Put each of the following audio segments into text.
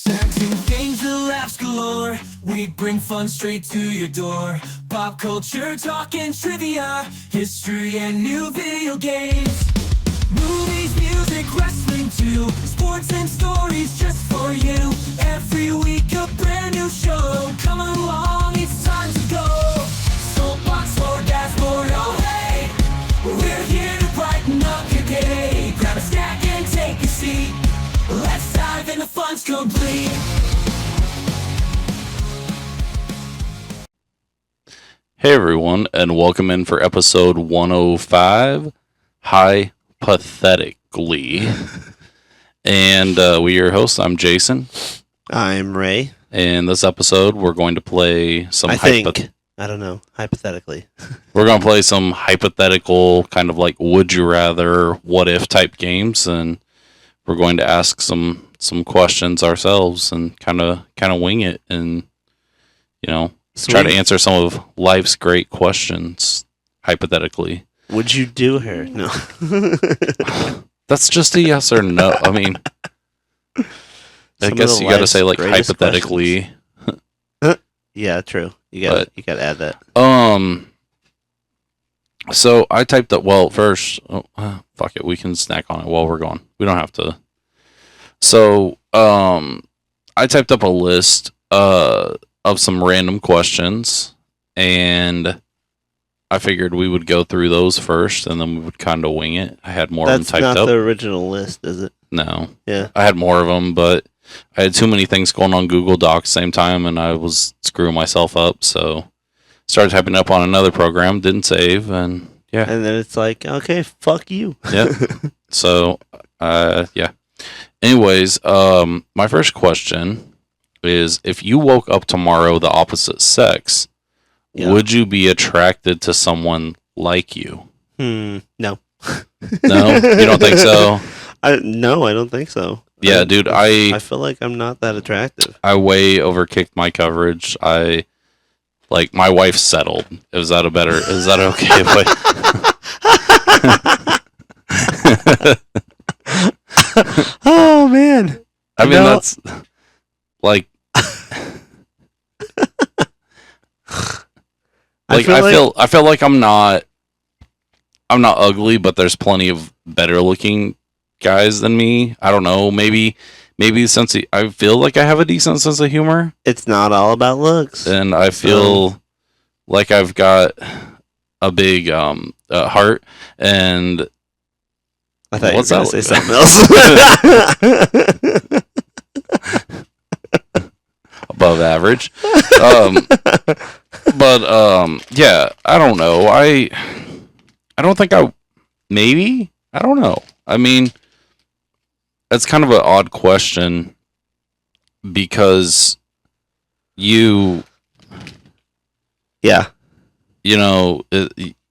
Parenting games and laughs galore. We bring fun straight to your door. Pop culture, talk and trivia, history and new video games. Movies, music, wrestling too. Sports and stories just for you. Every week a brand new show. Come along, it's time to go. Soapbox or dashboard, oh hey. We're here to brighten up your day. Grab a snack and take a seat. Let's dive in, the fun's complete. Hey everyone, and welcome in for episode 105, Hy-Pathetically. And we're your hosts. I'm Jason. I'm Ray. And this episode, we're going to play some hypothetically. We're going to play some hypothetical, kind of like would you rather, what if type games, and we're going to ask some questions ourselves and kind of wing it, and try to answer some of life's great questions hypothetically. Would you do her? No. That's just a yes or no. I mean, I guess you got to say like hypothetically. Yeah, true. You got to add that. So I typed up. Well, first, fuck it. We can snack on it while we're gone. We don't have to. So, I typed up a list of some random questions, and I figured we would go through those first, and then we would kind of wing it. I had more of them typed up. That's not the original list, is it? No. Yeah. I had more of them, but I had too many things going on Google Docs at the same time, and I was screwing myself up, so started typing up on another program, didn't save, and yeah. And then it's like, okay, fuck you. Yep. So, yeah. Anyways, my first question is, if you woke up tomorrow the opposite sex, would you be attracted to someone like you? No. No? You don't think so? No, I don't think so. Yeah, dude, I feel like I'm not that attractive. I way overkicked my coverage. My wife settled. Is that okay? Oh man. I mean, that's like I feel like I'm not ugly, but there's plenty of better looking guys than me. I don't know, maybe since I feel like I have a decent sense of humor. It's not all about looks. And I feel like I've got a big heart, and I thought what's you were going to say something else. Above average. But yeah, I don't know. I don't think I don't know. I mean, it's kind of an odd question because you you don't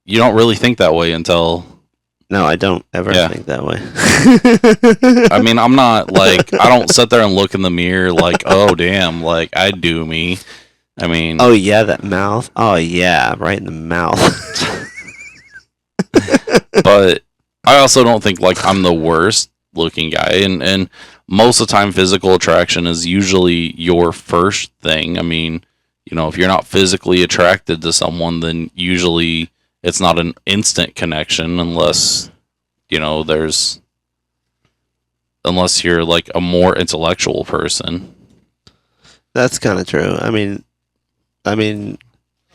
really think that way until... No, I don't ever think that way. I mean, I'm not like, I don't sit there and look in the mirror like, oh, damn, like, I do me. I mean... Oh, yeah, that mouth. Oh, yeah, right in the mouth. But I also don't think, like, I'm the worst looking guy. And most of the time, physical attraction is usually your first thing. I mean, if you're not physically attracted to someone, then usually... it's not an instant connection unless unless you're like a more intellectual person. That's kind of true. I mean,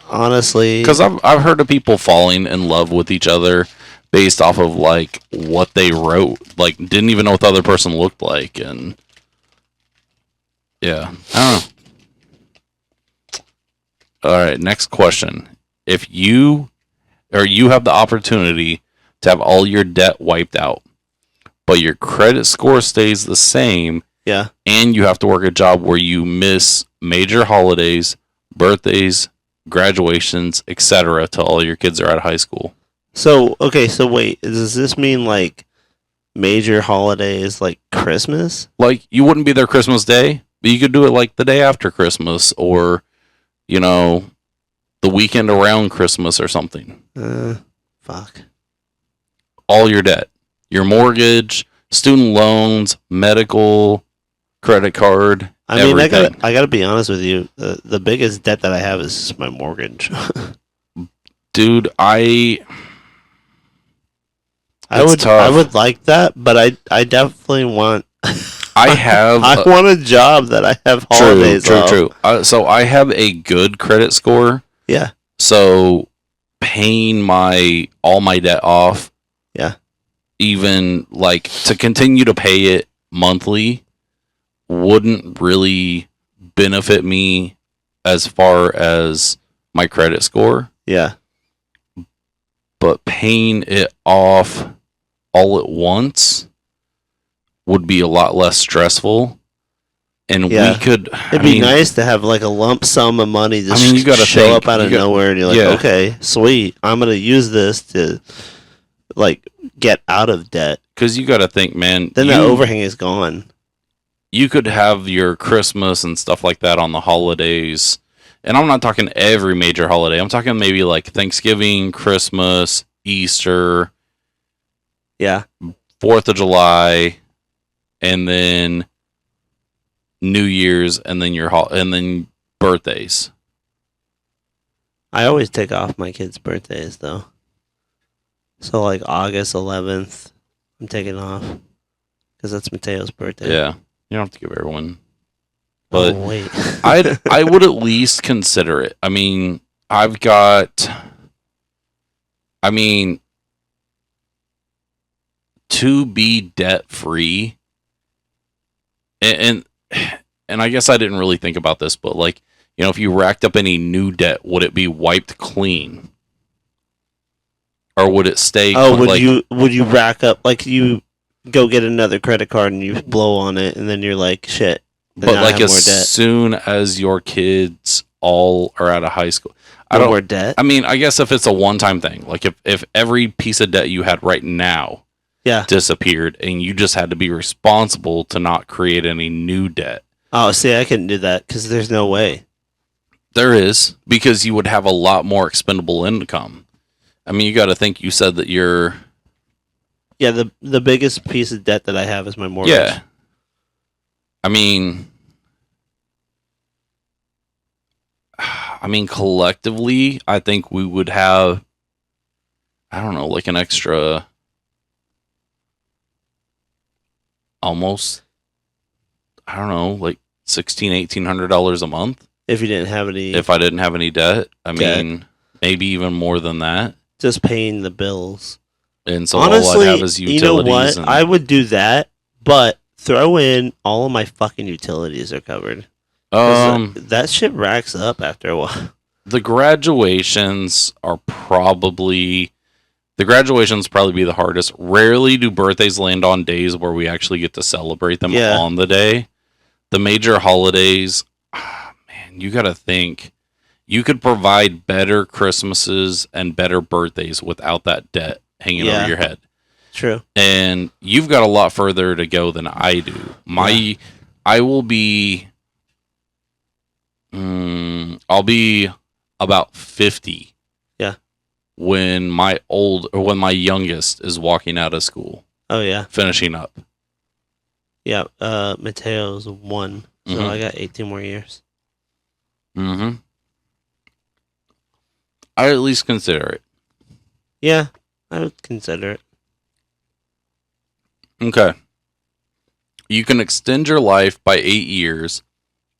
honestly, because I've heard of people falling in love with each other based off of like what they wrote, like didn't even know what the other person looked like, and yeah, I don't know. All right, next question. If you have the opportunity to have all your debt wiped out, but your credit score stays the same, and you have to work a job where you miss major holidays, birthdays, graduations, etc. till all your kids are out of high school. So wait, does this mean like major holidays like Christmas? Like, you wouldn't be there Christmas Day, but you could do it like the day after Christmas, or the weekend around Christmas or something. Fuck. All your debt. Your mortgage, student loans, medical, credit card, I mean, everything. I gotta be honest with you. The biggest debt that I have is my mortgage. Dude, I tough. would like that, but I definitely want. I have I want a job that I have holidays off. True. So I have a good credit score. Yeah. So paying all my debt off. Yeah. Even like to continue to pay it monthly wouldn't really benefit me as far as my credit score. Yeah. But paying it off all at once would be a lot less stressful. And we could... It'd be nice to have like a lump sum of money just you gotta show up out of nowhere and you're like, okay, sweet. I'm going to use this to like get out of debt. Because you got to think, man. Then the overhang is gone. You could have your Christmas and stuff like that on the holidays. And I'm not talking every major holiday. I'm talking maybe like Thanksgiving, Christmas, Easter. Yeah. 4th of July. And then New Year's. And then birthdays. I always take off my kids' birthdays, though. So, like, August 11th, I'm taking off. Because that's Mateo's birthday. Yeah. You don't have to give everyone. But wait. I would at least consider it. I mean, to be debt free, and I guess I didn't really think about this, but like, you know, if you racked up any new debt, would it be wiped clean, or would it stay? Oh, would you rack up, like, you go get another credit card and you blow on it, and then you're like, shit. But like as soon as your kids all are out of high school, more debt. I mean, I guess if it's a one-time thing, like if every piece of debt you had right now, disappeared, and you just had to be responsible to not create any new debt. Oh, see, I couldn't do that because there's no way. There is, because you would have a lot more expendable income. I mean, you got to think. You said that you're. Yeah, the biggest piece of debt that I have is my mortgage. Yeah. I mean, collectively, I think we would have, I don't know, like an extra, almost, I don't know, like $1,600-$1,800 a month. If you didn't have any. If I didn't have any debt. I mean, maybe even more than that. Just paying the bills. And so honestly, all I'd have is utilities. You know what? I would do that, but throw in all of my fucking utilities are covered. That shit racks up after a while. The graduations probably be the hardest. Rarely do birthdays land on days where we actually get to celebrate them on the day. The major holidays, man, you got to think. You could provide better Christmases and better birthdays without that debt hanging over your head. True. And you've got a lot further to go than I do. I will be I'll be about 50. Yeah. When my youngest is walking out of school. Oh yeah. Finishing up. Yeah, Mateo's 1. So I got 18 more years. Mhm. I at least consider it. Yeah, I would consider it. Okay. You can extend your life by 8 years,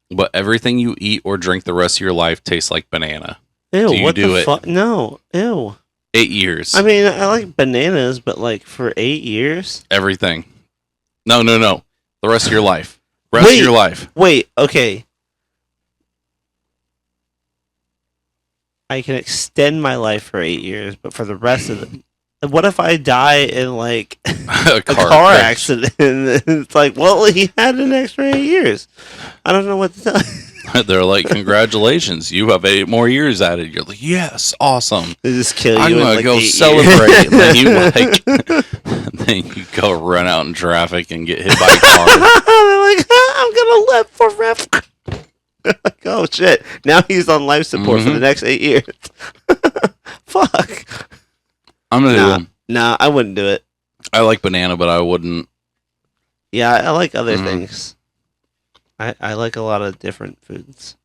but everything you eat or drink the rest of your life tastes like banana. Ew, do you what do the it? fuck? No, ew. 8 years. I mean, I like bananas, but like for 8 years? Everything. No. The rest of your life. Rest of your life. Wait, okay. I can extend my life for 8 years, but for the rest of the... What if I die in, like, a car accident? It's like, well, he had an extra 8 years. I don't know what to tell you. They're like, congratulations, you have 8 more years added. You're like, yes, awesom. They just kill you. I'm going to like go celebrate. Then you go run out in traffic and get hit by a car. They're like, I'm going to live forever. Like, oh, shit. Now he's on life support for the next 8 years. Fuck. I'm going to do them. Nah, I wouldn't do it. I like banana, but I wouldn't. Yeah, I like other things. I like a lot of different foods.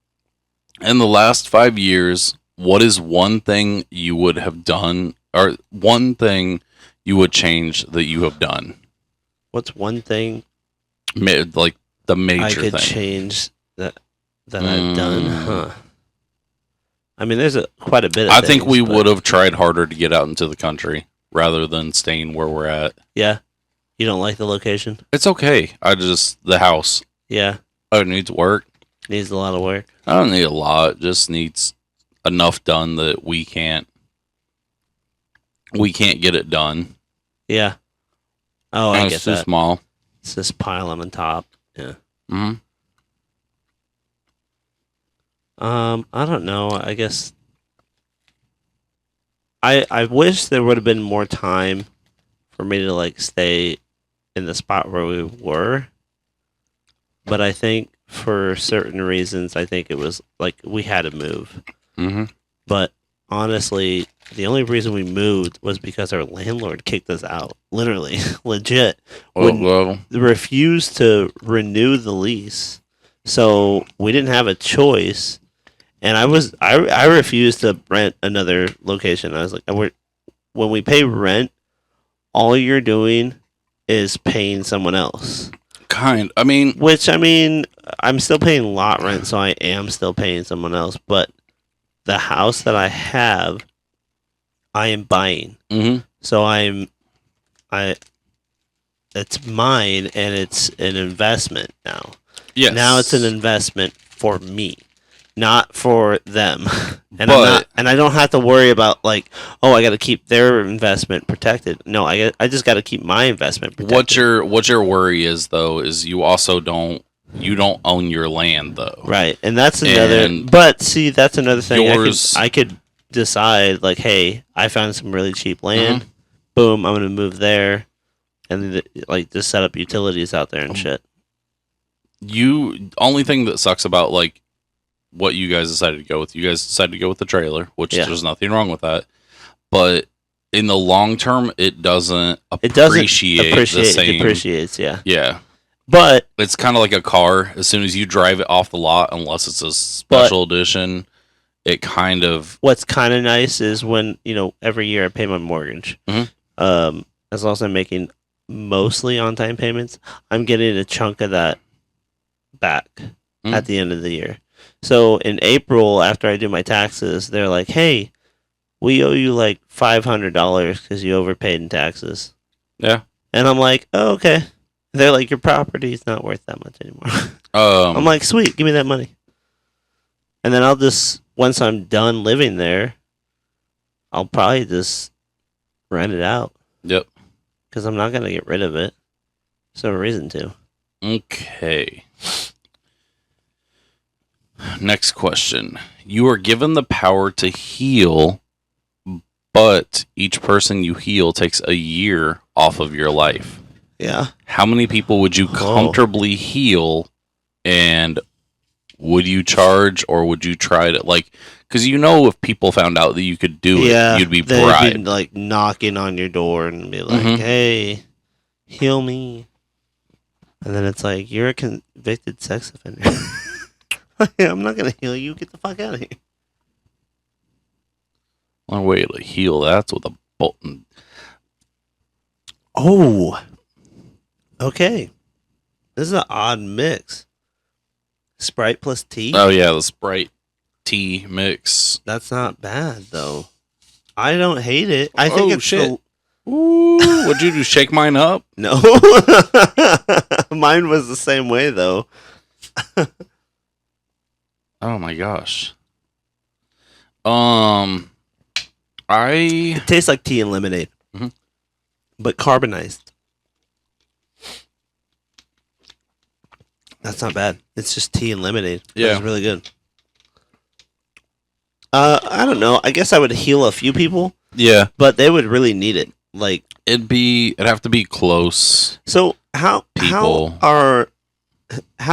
In the last 5 years, what is one thing you would have done, or one thing you would change that you have done? What's one thing Like the major I could thing. change that I've done? Huh. I mean, there's quite a bit of I think things, we but- would have tried harder to get out into the country rather than staying where we're at. Yeah. You don't like the location? It's okay. The house. Yeah. Oh, it needs work. Needs a lot of work. I don't need a lot. It just needs enough done that we can't get it done. Yeah. Oh, I And get it's too that. small. It's this pile on the top. Yeah. Hmm. I don't know. I guess I wish there would have been more time for me to like stay in the spot where we were. But I think for certain reasons, I think it was like we had to move. Hmm. But honestly, the only reason we moved was because our landlord kicked us out. Literally, legit. Well, Refused to renew the lease. So we didn't have a choice. And I refused to rent another location. I was like, when we pay rent, all you're doing is paying someone else. I mean, Which, I mean, I'm still paying lot rent, so I am still paying someone else. But the house that I have, I am buying. mhm. So it's mine, and it's an investment now. Yes. Now it's an investment for me, not for them. And But- I don't have to worry about like, oh, I got to keep their investment protected. No, I just got to keep my investment protected. What your worry is though is you also don't own your land though. Right, and that's another. And But see, that's another thing. yours- I could decide like, hey, I found some really cheap land. Mm-hmm. Boom, I'm gonna move there, and then, like just set up utilities out there and shit. Only thing that sucks about like what you guys decided to go with. You guys decided to go with the trailer, which Yeah. there's nothing wrong with that. But in the long term, it doesn't It doesn't appreciate the It same. depreciates, yeah. Yeah. But It's kind of like a car. As soon as you drive it off the lot, unless it's a special edition, it kind of. what's kind of nice is when every year I pay my mortgage. Mhm. As long as I'm making mostly on time payments, I'm getting a chunk of that back Mm. at the end of the year. So in April, after I do my taxes, they're like, "Hey, we owe you like $500 because you overpaid in taxes." Yeah. And I'm like, "Oh, okay." They're like, "Your property's not worth that much anymore." I'm like, "Sweet, give me that money." And then I'll just, once I'm done living there, I'll probably just rent it out Yep. because I'm not gonna get rid of it. There's no reason to. Okay. Next question. You are given the power to heal, but each person you heal takes a year off of your life. Yeah. How many people would you comfortably heal, and would you charge or would you try to, like, because if people found out that you could do it, you'd be they'd bribed. be like knocking on your door and be like, Mhm. "Hey, heal me." And then it's like, "You're a convicted sex offender." I'm not gonna heal you. Get the fuck out of here. One way to heal that's with a button. Oh. Okay. This is an odd mix. Sprite plus tea? Oh yeah, the Sprite tea mix. That's not bad though. I don't hate it. I think it's shit. Ooh, what'd you do? Shake mine up? No. Mine was the same way though. Oh my gosh. It tastes like tea and lemonade. Mhm. But carbonized. That's not bad. It's just tea and lemonade. Yeah. It's really good. I don't know. I guess I would heal a few people, Yeah, but they would really need it. Like, it'd have to be close. so how People. how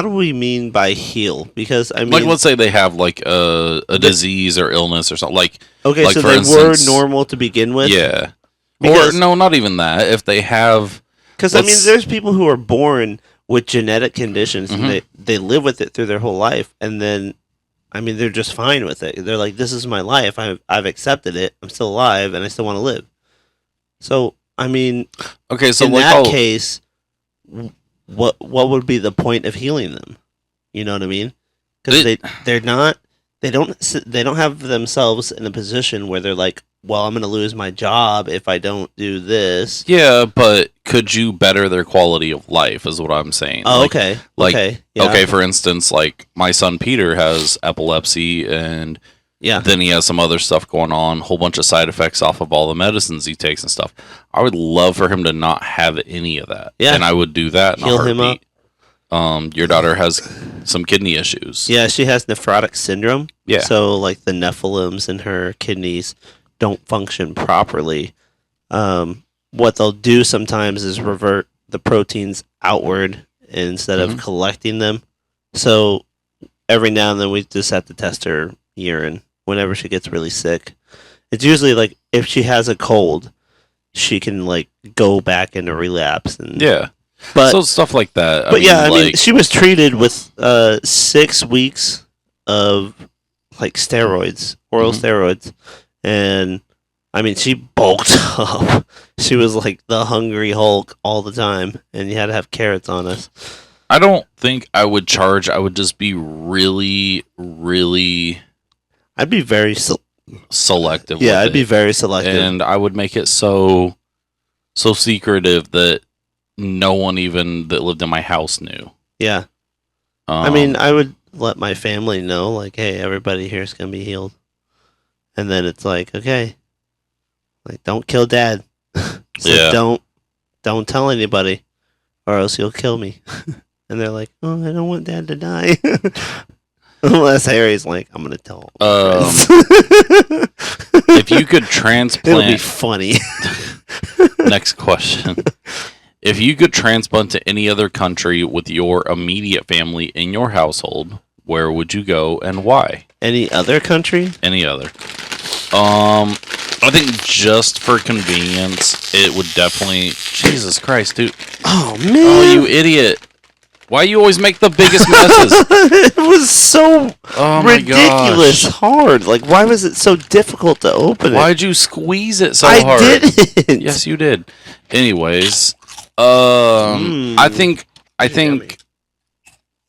do we mean by heal? Because I mean, Like, let's say they have like a disease or illness or something. Like, okay, like, so for they instance- were normal to begin with. yeah, Because- or no, not even that. If they have, Because I mean, let's- there's people who are born with genetic conditions. And they live with it through their whole life, and then, I mean, they're just fine with it. They're like, this is my life. I've accepted it. I'm still alive, and I still want to live. So, I mean, okay. So in that case, what would be the point of healing them? You know what I mean? Because they don't have themselves in a position where they're like, well, I'm going to lose my job if I don't do this. Yeah, but could you better their quality of life is what I'm saying. Oh, okay. Okay. For instance, like my son Peter has epilepsy, and then he has some other stuff going on, a whole bunch of side effects off of all the medicines he takes and stuff. I would love for him to not have any of that. Yeah. And I would do that in a heartbeat. Him up. Your daughter has some kidney issues. Yeah, she has nephrotic syndrome. Yeah. So, like, the nephilims in her kidneys don't function properly. What they'll do sometimes is revert the proteins outward instead of collecting them. So, every now and then we just have to test her urine whenever she gets really sick. It's usually, like, if she has a cold, she can, like, go back into relapse. And But, so stuff like that. I mean, she was treated with 6 weeks of like steroids, oral steroids, and I mean, she bulked up. She was like the hungry Hulk all the time, and you had to have carrots on us. I don't think I would charge. I would just be really, really. I'd be very selective. Yeah, I'd be very selective, and I would make it so secretive that no one even that lived in my house knew. Yeah. I mean, I would let my family know, like, hey, everybody here is going to be healed. And then it's like, okay, like, don't kill Dad. So don't tell anybody, or else you'll kill me. And they're like, oh, I don't want Dad to die. Unless Harry's like, I'm going to tell if you could transplant... It'll be funny. Next question. If you could transplant to any other country with your immediate family in your household, where would you go and why? Any other country? Any other. I think just for convenience, it would definitely... Jesus Christ, dude. Oh, man. Oh, you idiot. Why you always make the biggest messes? It was so ridiculous hard. Like, why was it so difficult to open it? Why'd you squeeze it so hard? I didn't. Yes, you did. Anyways... I think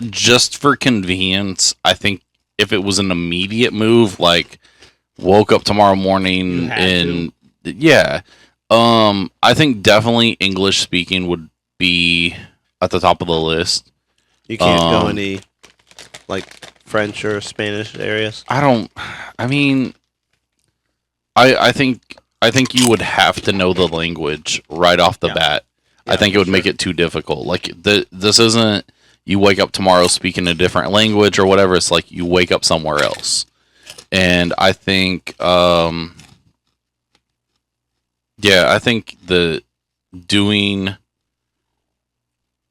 just for convenience, I think if it was an immediate move, like woke up tomorrow morning and I think definitely English speaking would be at the top of the list. You can't go any like French or Spanish areas. I think you would have to know the language right off the bat. Yeah, I think it would make it too difficult. Like, this isn't you wake up tomorrow speaking a different language or whatever. It's like you wake up somewhere else. And I think, I think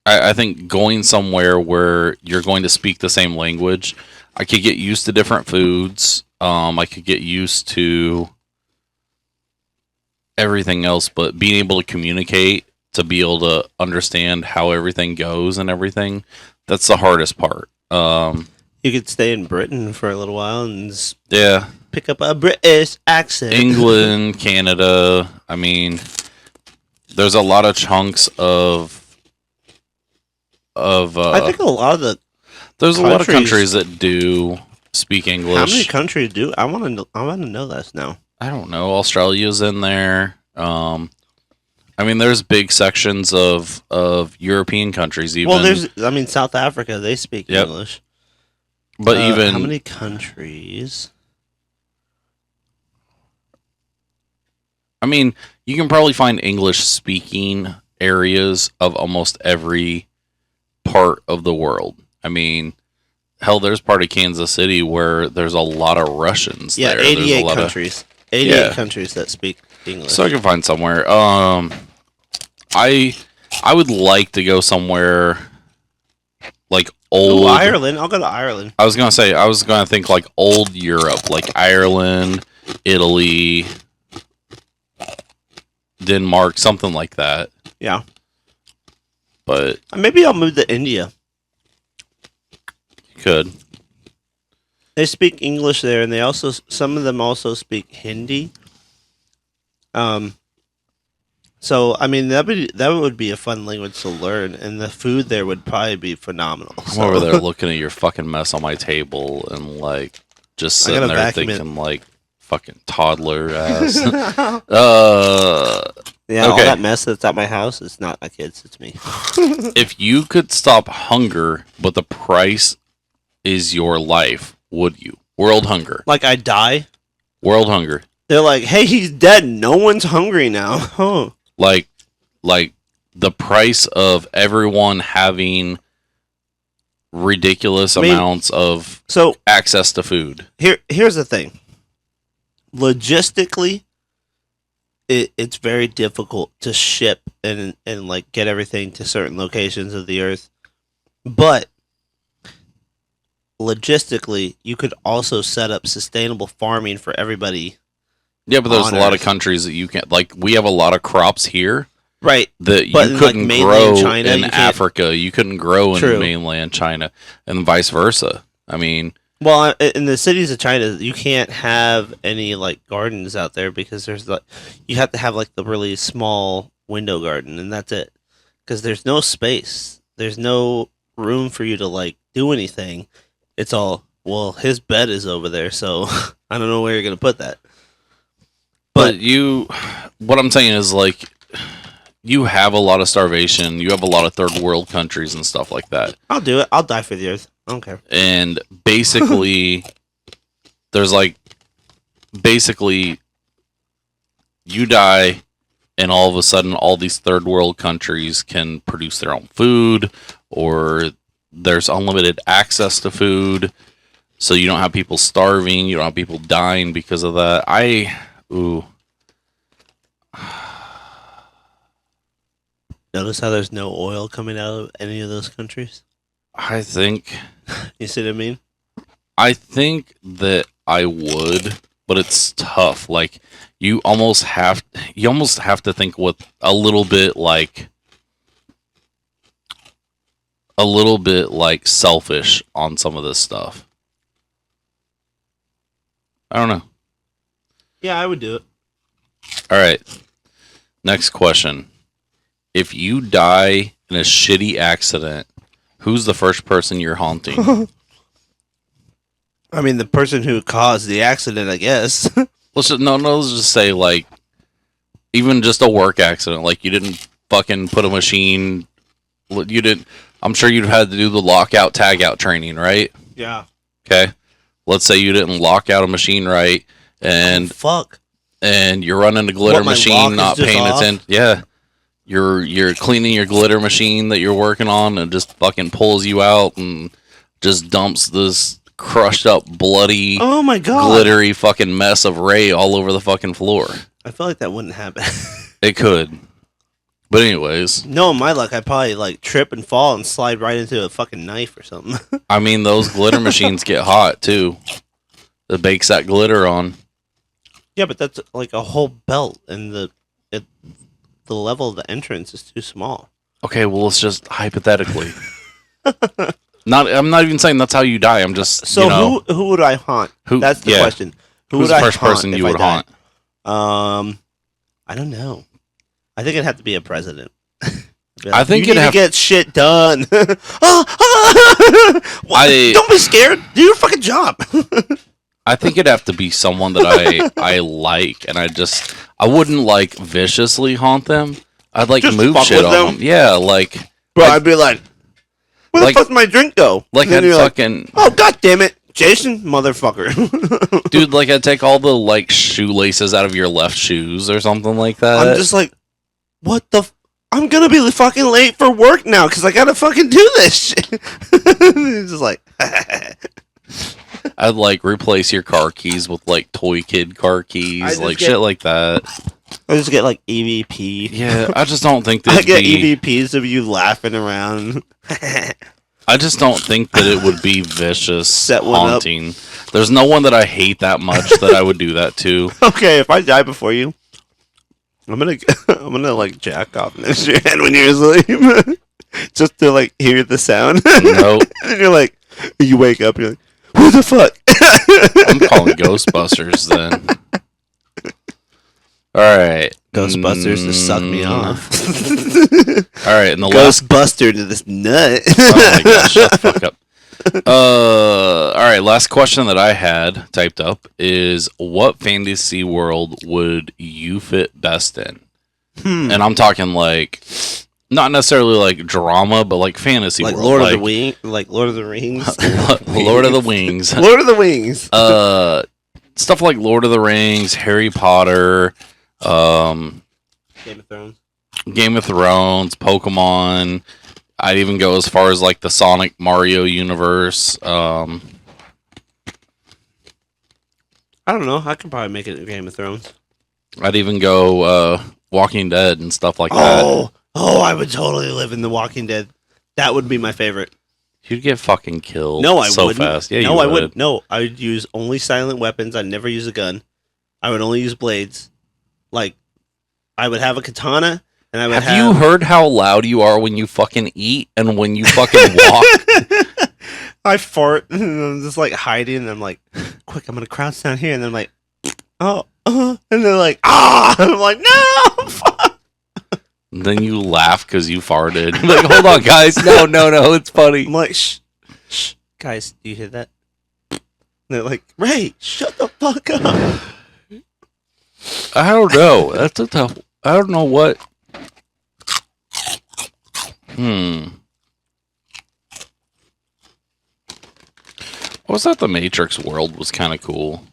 I think going somewhere where you're going to speak the same language, I could get used to different foods. I could get used to everything else, but being able to communicate, to be able to understand how everything goes and everything, that's the hardest part. You could stay in Britain for a little while and pick up a British accent. England, Canada. I mean, there's a lot of chunks of I think a lot of there's a lot of countries that do speak English. How many countries do? I want to know this now. I don't know. Australia's in there. I mean, there's big sections of European countries. Even there's South Africa, they speak English. But even how many countries? I mean, you can probably find English-speaking areas of almost every part of the world. I mean, hell, there's part of Kansas City where there's a lot of Russians. Yeah, there. 88 countries. 88 countries that speak English. So I can find somewhere. I would like to go somewhere like old Ireland. I'll go to Ireland. I was gonna think like old Europe, like Ireland, Italy, Denmark, something like that. Yeah. But maybe I'll move to India. You could. They speak English there, and some of them also speak Hindi. So I mean that would be a fun language to learn, and the food there would probably be phenomenal. I'm over there looking at your fucking mess on my table and like just sitting there thinking like fucking toddler ass. Yeah, all that mess that's at my house, it's not my kids, it's me. If you could stop hunger, but the price is your life, would you? World hunger. Like I die? World hunger. They're like, hey, he's dead. No one's hungry now. Huh. Like the price of everyone having ridiculous amounts of access to food. Here's the thing. Logistically, it's very difficult to ship and like get everything to certain locations of the earth. But logistically, you could also set up sustainable farming for everybody. Yeah, but there's a lot of countries that you can't, like, we have a lot of crops here. Right. That you couldn't grow in Africa. You couldn't grow in mainland China, and vice versa. I mean... Well, in the cities of China, you can't have any, like, gardens out there because there's, like... You have to have, like, the really small window garden, and that's it. Because there's no space. There's no room for you to, like, do anything. It's all, well, his bed is over there, so I don't know where you're going to put that. But what I'm saying is, like, you have a lot of starvation. You have a lot of third world countries and stuff like that. I'll do it. I'll die for the earth. I don't care. And basically, you die, and all of a sudden, all these third world countries can produce their own food, or there's unlimited access to food, so you don't have people starving. You don't have people dying because of that. Notice how there's no oil coming out of any of those countries? I think... You see what I mean? I think that I would, but it's tough. Like, you almost have to think with a little bit like selfish on some of this stuff. I don't know. Yeah, I would do it. All right. Next question. If you die in a shitty accident, who's the first person you're haunting? I mean, the person who caused the accident, I guess. Let's just say, like, even just a work accident. Like, you didn't fucking put a machine... I'm sure you'd have had to do the lockout, tagout training, right? Yeah. Okay. Let's say you didn't lock out a machine right, and... fuck. And you're running a glitter machine, not paying attention. Yeah. You're cleaning your glitter machine that you're working on, and just fucking pulls you out and just dumps this crushed up, bloody, oh my god, glittery fucking mess of Ray all over the fucking floor. I feel like that wouldn't happen. It could. But anyways. No, my luck, I'd probably like trip and fall and slide right into a fucking knife or something. I mean, those glitter machines get hot too. It bakes that glitter on. Yeah, but that's like a whole belt, and the level of the entrance is too small. Okay, well, it's just hypothetically. I'm not even saying that's how you die. I'm just who would I haunt? That's the question. Who's the first person you would haunt? I don't know. I think it'd have to be a president. I think you need to get shit done. Don't be scared. Do your fucking job. I think it'd have to be someone that I like, and I wouldn't like viciously haunt them. I'd like just move shit on them. Yeah, like bro, I'd be like, where the fuck did my drink go? Like I'd fucking oh god damn it, Jason, motherfucker. Dude, like I'd take all the like shoelaces out of your left shoes or something like that. I'm just like, what the? I'm gonna be fucking late for work now because I gotta fucking do this shit. It's just like. I'd like replace your car keys with like toy kid car keys, like shit like that. I just get like EVP. Yeah, I just don't think that I get EVPs of you laughing around. I just don't think that it would be vicious haunting. There's no one that I hate that much that I would do that to. Okay, if I die before you, I'm gonna like jack off next to your head when you're asleep. just to like hear the sound. Nope. And you're like, you wake up, you're like, who the fuck? I'm calling Ghostbusters then. All right, Ghostbusters to suck me off. All right, and the Ghostbuster to this nut. Oh my gosh, shut the fuck up. All right, last question that I had typed up is, what fantasy world would you fit best in? And I'm talking like, not necessarily like drama, but like fantasy like world. Lord of the Wings. Lord of the Rings. Lord of the Wings. Lord of the Wings. Stuff like Lord of the Rings, Harry Potter, Game of Thrones, Pokemon. I'd even go as far as like the Sonic Mario universe. I don't know. I could probably make it a Game of Thrones. I'd even go Walking Dead and stuff like that. Oh, I would totally live in The Walking Dead. That would be my favorite. You'd get fucking killed no, I so wouldn't. fast. Yeah, no, you I would. wouldn't. No, I would use only silent weapons. I'd never use a gun. I would only use blades. Like, I would have a katana, and I would have... you heard how loud you are when you fucking eat and when you fucking walk? I fart, and I'm just like hiding, and I'm like, quick, I'm gonna crouch down here, and then I'm like, and they're like, ah! And I'm like, no! Fuck! Then you laugh because you farted. You're like, hold on, guys. No, it's funny. I'm like, shh, guys, do you hear that? And they're like, Ray, shut the fuck up. I don't know. That's a tough... I don't know what... What was that? The Matrix world was kind of cool.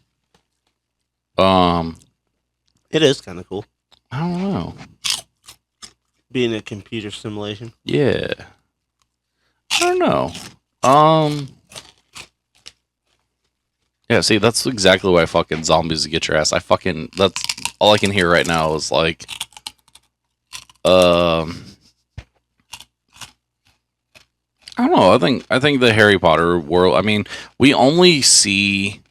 It is kind of cool. I don't know. Being a computer simulation. Yeah. I don't know. Yeah, see, that's exactly why fucking zombies get your ass. That's all I can hear right now is like, I don't know. I think the Harry Potter world. I mean, we only see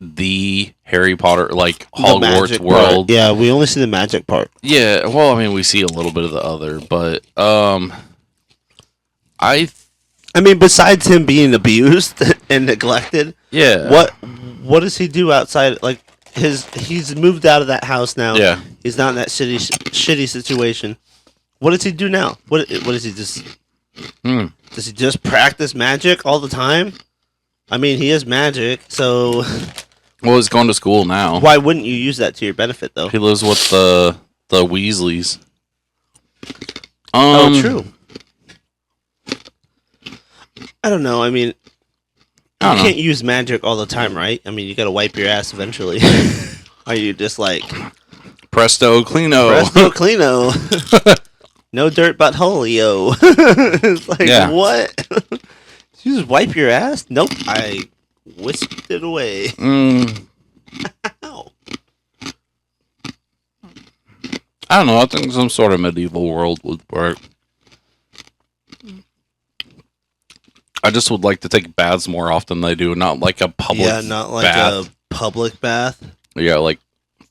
the Harry Potter like Hogwarts world. Part. Yeah, we only see the magic part. Yeah, well, I mean, we see a little bit of the other, but I mean, besides him being abused and neglected, yeah. What does he do outside? Like he's moved out of that house now. Yeah, he's not in that shitty situation. What does he do now? What does he just? Does he just practice magic all the time? I mean, he is magic, so. Well, he's going to school now. Why wouldn't you use that to your benefit, though? He lives with the Weasleys. Oh, true. I don't know. I mean, you can't use magic all the time, right? I mean, you got to wipe your ass eventually. Are you just like Presto Cleano? Presto Cleano. No dirt but holio. It's like, what? You just wipe your ass? Nope. I whisked it away. Ow. I don't know. I think some sort of medieval world would work. I just would like to take baths more often than I do, not like a public bath. Yeah, not like a public bath. Yeah, like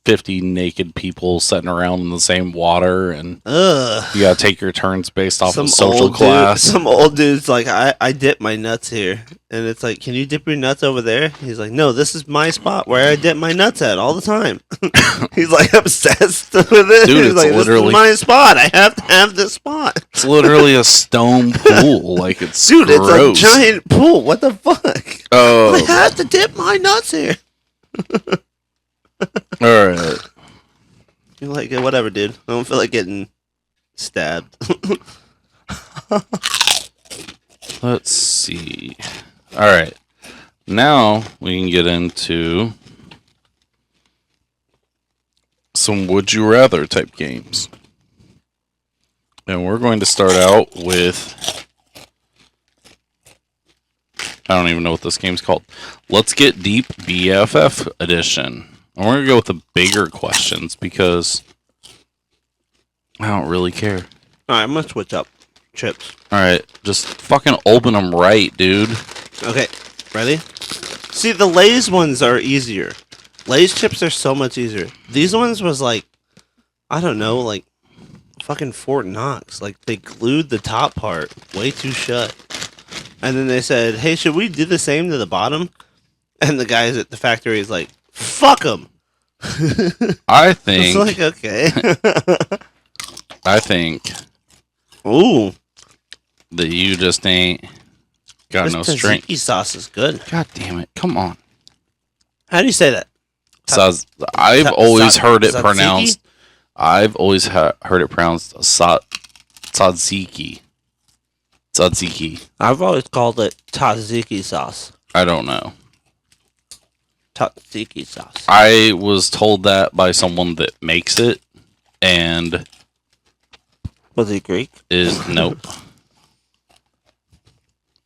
50 naked people sitting around in the same water, and you gotta take your turns based off of social class. Some old dude's like, I dip my nuts here, and it's like, can you dip your nuts over there? He's like, no, this is my spot where I dip my nuts at all the time. He's like obsessed with it. Dude, he's like, literally this is my spot. I have to have this spot. It's literally a stone pool. Like, it's dude, gross. It's a giant pool. What the fuck? Oh, I have to dip my nuts here. All right. You're like, yeah, whatever, dude. I don't feel like getting stabbed. Let's see. All right. Now we can get into some would you rather type games. And we're going to start out with, I don't even know what this game's called. Let's Get Deep BFF edition. And we're going to go with the bigger questions because I don't really care. Alright, I'm going to switch up chips. Alright, just fucking open them right, dude. Okay, ready? See, the Lay's ones are easier. Lay's chips are so much easier. These ones was like, I don't know, like fucking Fort Knox. Like, they glued the top part way too shut. And then they said, hey, should we do the same to the bottom? And the guys at the factory is like, fuck them. I think. It's like, okay. I think. Ooh. That you just ain't got This no strength. tzatziki sauce is good. God damn it. Come on. How do you say that? I've always heard it tzatziki? pronounced. I've always heard it pronounced tzatziki. Tzatziki. I've always called it tzatziki sauce. I don't know. Tzatziki sauce. I was told that by someone that makes it, and Was he Greek? is nope.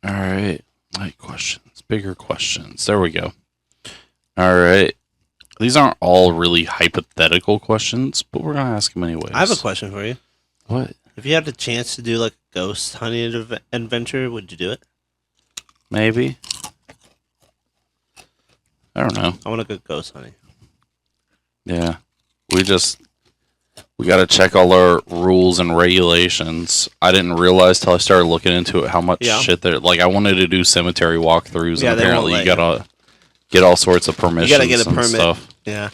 All right, light questions, bigger questions. There we go. All right, these aren't all really hypothetical questions, but we're gonna ask them anyways. I have a question for you. What? If you had the chance to do like a ghost hunting adventure, would you do it? Maybe. I don't know. I want to go ghost hunting. Yeah, we got to check all our rules and regulations. I didn't realize till I started looking into it how much shit there. Like, I wanted to do cemetery walkthroughs, and apparently you gotta get all sorts of permissions. You gotta get a permit. Stuff. Yeah.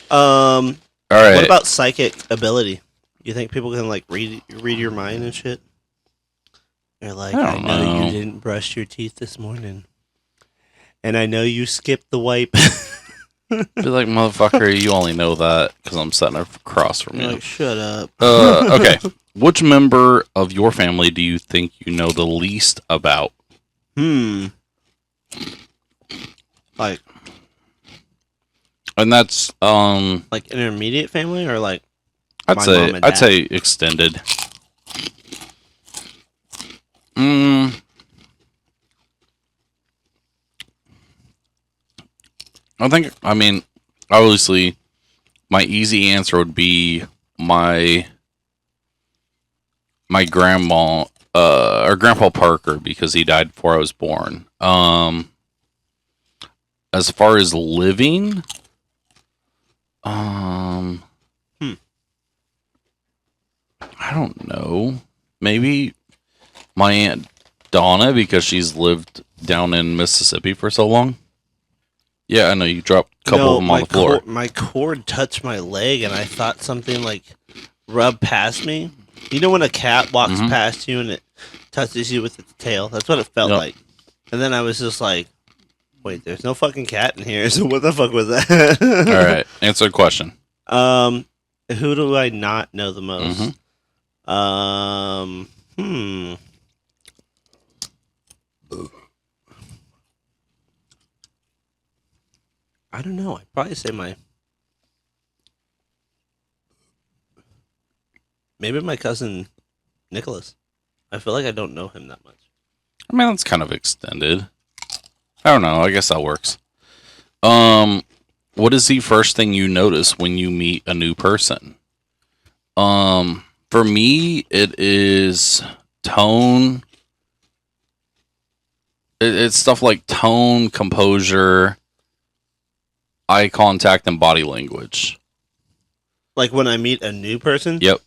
All right. What about psychic ability? You think people can like read your mind and shit? They're like, I know you didn't brush your teeth this morning, and I know you skipped the wipe. Be like, motherfucker, you only know that because I'm sitting across from you. Like, shut up. Okay. Which member of your family do you think you know the least about? Like, and that's like intermediate family or like I'd say extended. I mean, obviously, my easy answer would be my grandma, or Grandpa Parker, because he died before I was born. As far as living, I don't know. Maybe my Aunt Donna, because she's lived down in Mississippi for so long. Yeah, I know you dropped a couple of them on the floor. My cord touched my leg, and I thought something like rubbed past me. You know when a cat walks past you and it touches you with its tail? That's what it felt like. And then I was just like, wait, there's no fucking cat in here, so what the fuck was that? All right, answer the question. Who do I not know the most? I don't know. I'd probably say maybe my cousin Nicholas. I feel like I don't know him that much. I mean, that's kind of extended. I don't know. I guess that works. What is the first thing you notice when you meet a new person? For me, it is tone. It's stuff like tone, composure, eye contact, and body language. Like when I meet a new person? Yep.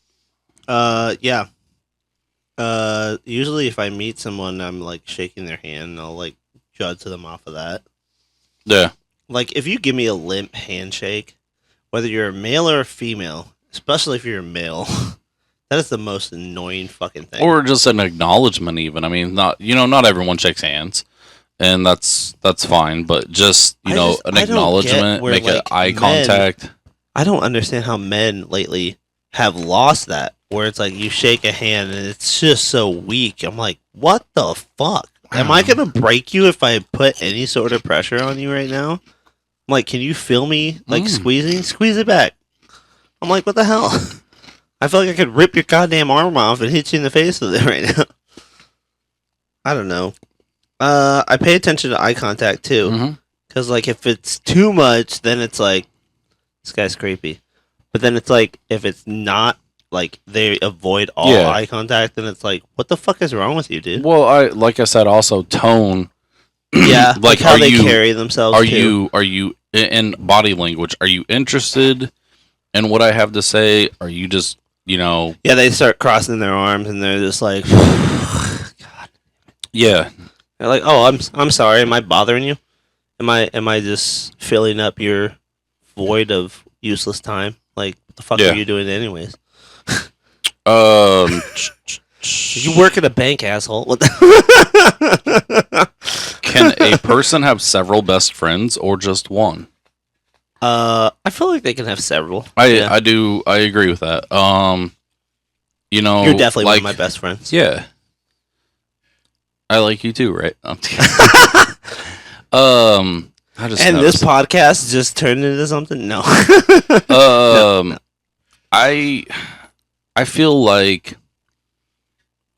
Yeah. Usually if I meet someone, I'm like shaking their hand and I'll like judge them off of that. Yeah. Like if you give me a limp handshake, whether you're a male or a female, especially if you're a male, that is the most annoying fucking thing. Or just an acknowledgement even. I mean, not everyone shakes hands. And that's fine, but just, an acknowledgement, make an eye contact. I don't understand how men lately have lost that, where it's like you shake a hand and it's just so weak. I'm like, what the fuck? Am I going to break you if I put any sort of pressure on you right now? I'm like, can you feel me like squeezing? Squeeze it back. I'm like, what the hell? I feel like I could rip your goddamn arm off and hit you in the face with it right now. I don't know. I pay attention to eye contact too, because like if it's too much, then it's like this guy's creepy. But then it's like if it's not, like they avoid all eye contact, then it's like, what the fuck is wrong with you, dude? Well, like I said, also tone. Yeah, like how they carry themselves. Are you in body language? Are you interested in what I have to say? Are you just Yeah, they start crossing their arms and they're just like, God. Yeah. They're like, oh, I'm sorry. Am I bothering you? Am I just filling up your void of useless time? Like, what the fuck are you doing anyways? You work at a bank, asshole. What Can a person have several best friends or just one? I feel like they can have several. I agree with that. You're definitely one of my best friends. Yeah. I like you too, right? This podcast just turned into something? No. No. I feel like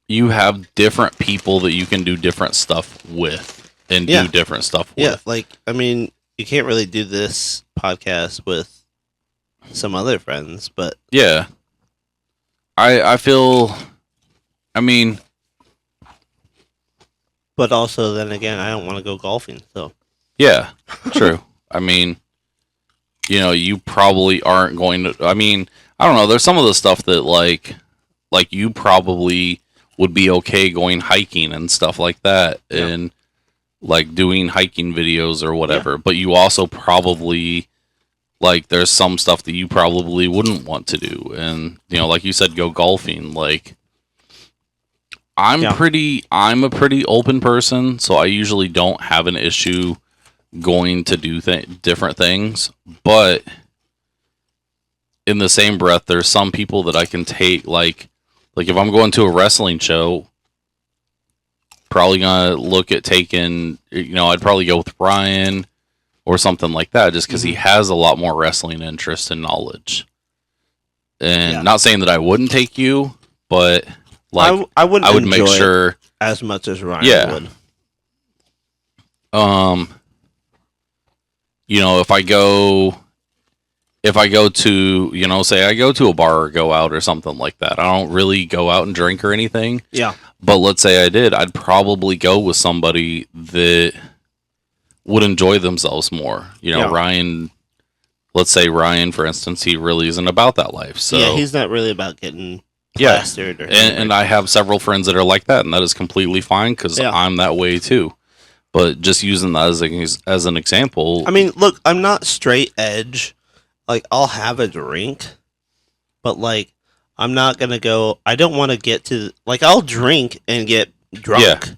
you have different people that you can do different stuff with and do different stuff with. Yeah, like, I mean, you can't really do this podcast with some other friends, but... Yeah. I feel... I mean... But also, then again, I don't want to go golfing, so... Yeah, true. I mean, you probably aren't going to... I mean, I don't know. There's some of the stuff that, like you probably would be okay going hiking and stuff like that. Yeah. And, like, doing hiking videos or whatever. Yeah. But you also probably... Like, there's some stuff that you probably wouldn't want to do. And, like you said, go golfing. Like, I'm a pretty open person, so I usually don't have an issue going to do different things. But in the same breath, there's some people that I can take, like if I'm going to a wrestling show, probably gonna look at taking, I'd probably go with Ryan or something like that, just because he has a lot more wrestling interest and knowledge. And not saying that I wouldn't take you, but like I would make sure as much as Ryan would. If I go to, say I go to a bar or go out or something like that, I don't really go out and drink or anything. Yeah. But let's say I did, I'd probably go with somebody that would enjoy themselves more. Ryan, let's say Ryan, for instance, he really isn't about that life. So yeah, he's not really about getting plastered. Or and I have several friends that are like that, and that is completely fine because I'm that way too. But just using that as an example. I mean, look, I'm not straight edge. Like, I'll have a drink, but, like, I'm not going to go... I don't want to get to... Like, I'll drink and get drunk,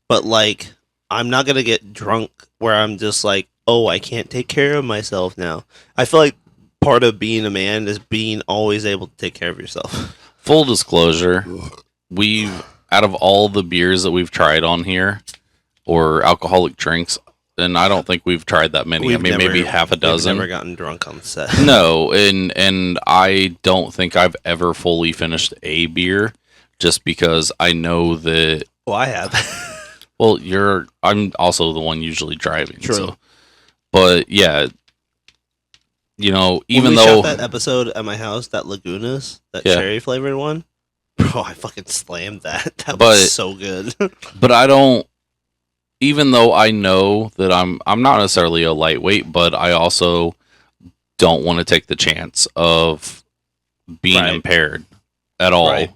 but, like, I'm not going to get drunk where I'm just like, oh, I can't take care of myself now. I feel like part of being a man is being always able to take care of yourself. Full disclosure, out of all the beers that we've tried on here, or alcoholic drinks, and I don't think we've tried that many. Maybe half a dozen. We've never gotten drunk on set. No, and I don't think I've ever fully finished a beer, just because I know that... Well, I have. Well, I'm also the one usually driving. True. So. But, yeah, even when we though... shot that episode at my house, that Lagunas, that cherry-flavored one, bro, I fucking slammed that. That was so good. But I don't... Even though I know that I'm not necessarily a lightweight, but I also don't want to take the chance of being impaired at all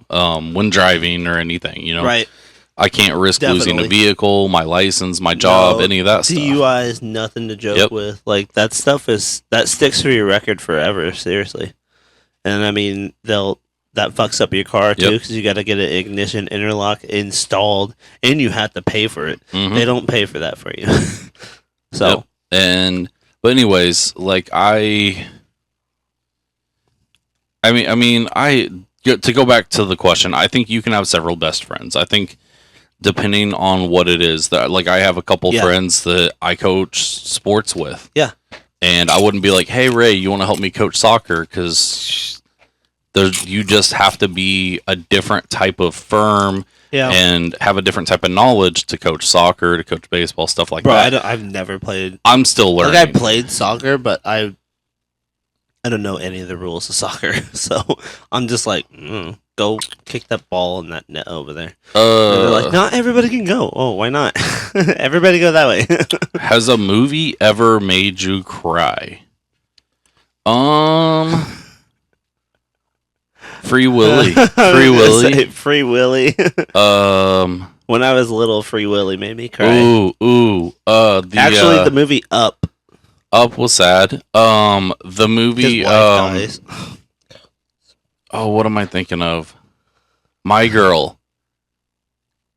when driving or anything, Right. I can't risk losing a vehicle, my license, my job, any of that stuff. DUI is nothing to joke with. Like, that stuff that sticks to your record forever, seriously. And I mean, that fucks up your car too, because you got to get an ignition interlock installed, and you have to pay for it. Mm-hmm. They don't pay for that for you. So, but anyways, like to go back to the question, I think you can have several best friends. I think depending on what it is, that like I have a couple friends that I coach sports with. Yeah, and I wouldn't be like, hey Ray, you want to help me coach soccer? Because you just have to be a different type of firm and have a different type of knowledge to coach soccer, to coach baseball, stuff like that. I've never played. I'm still learning. Like, I played soccer, but I don't know any of the rules of soccer. So I'm just like, go kick that ball in that net over there. They're like, not everybody can go. Oh, why not? Everybody go that way. Has a movie ever made you Free Willy. Free Willy. Free Willy. When I was little, Free Willy made me cry. Ooh. Actually, the movie Up. Up was sad. The movie. His wife dies. Oh, what am I thinking of? My Girl.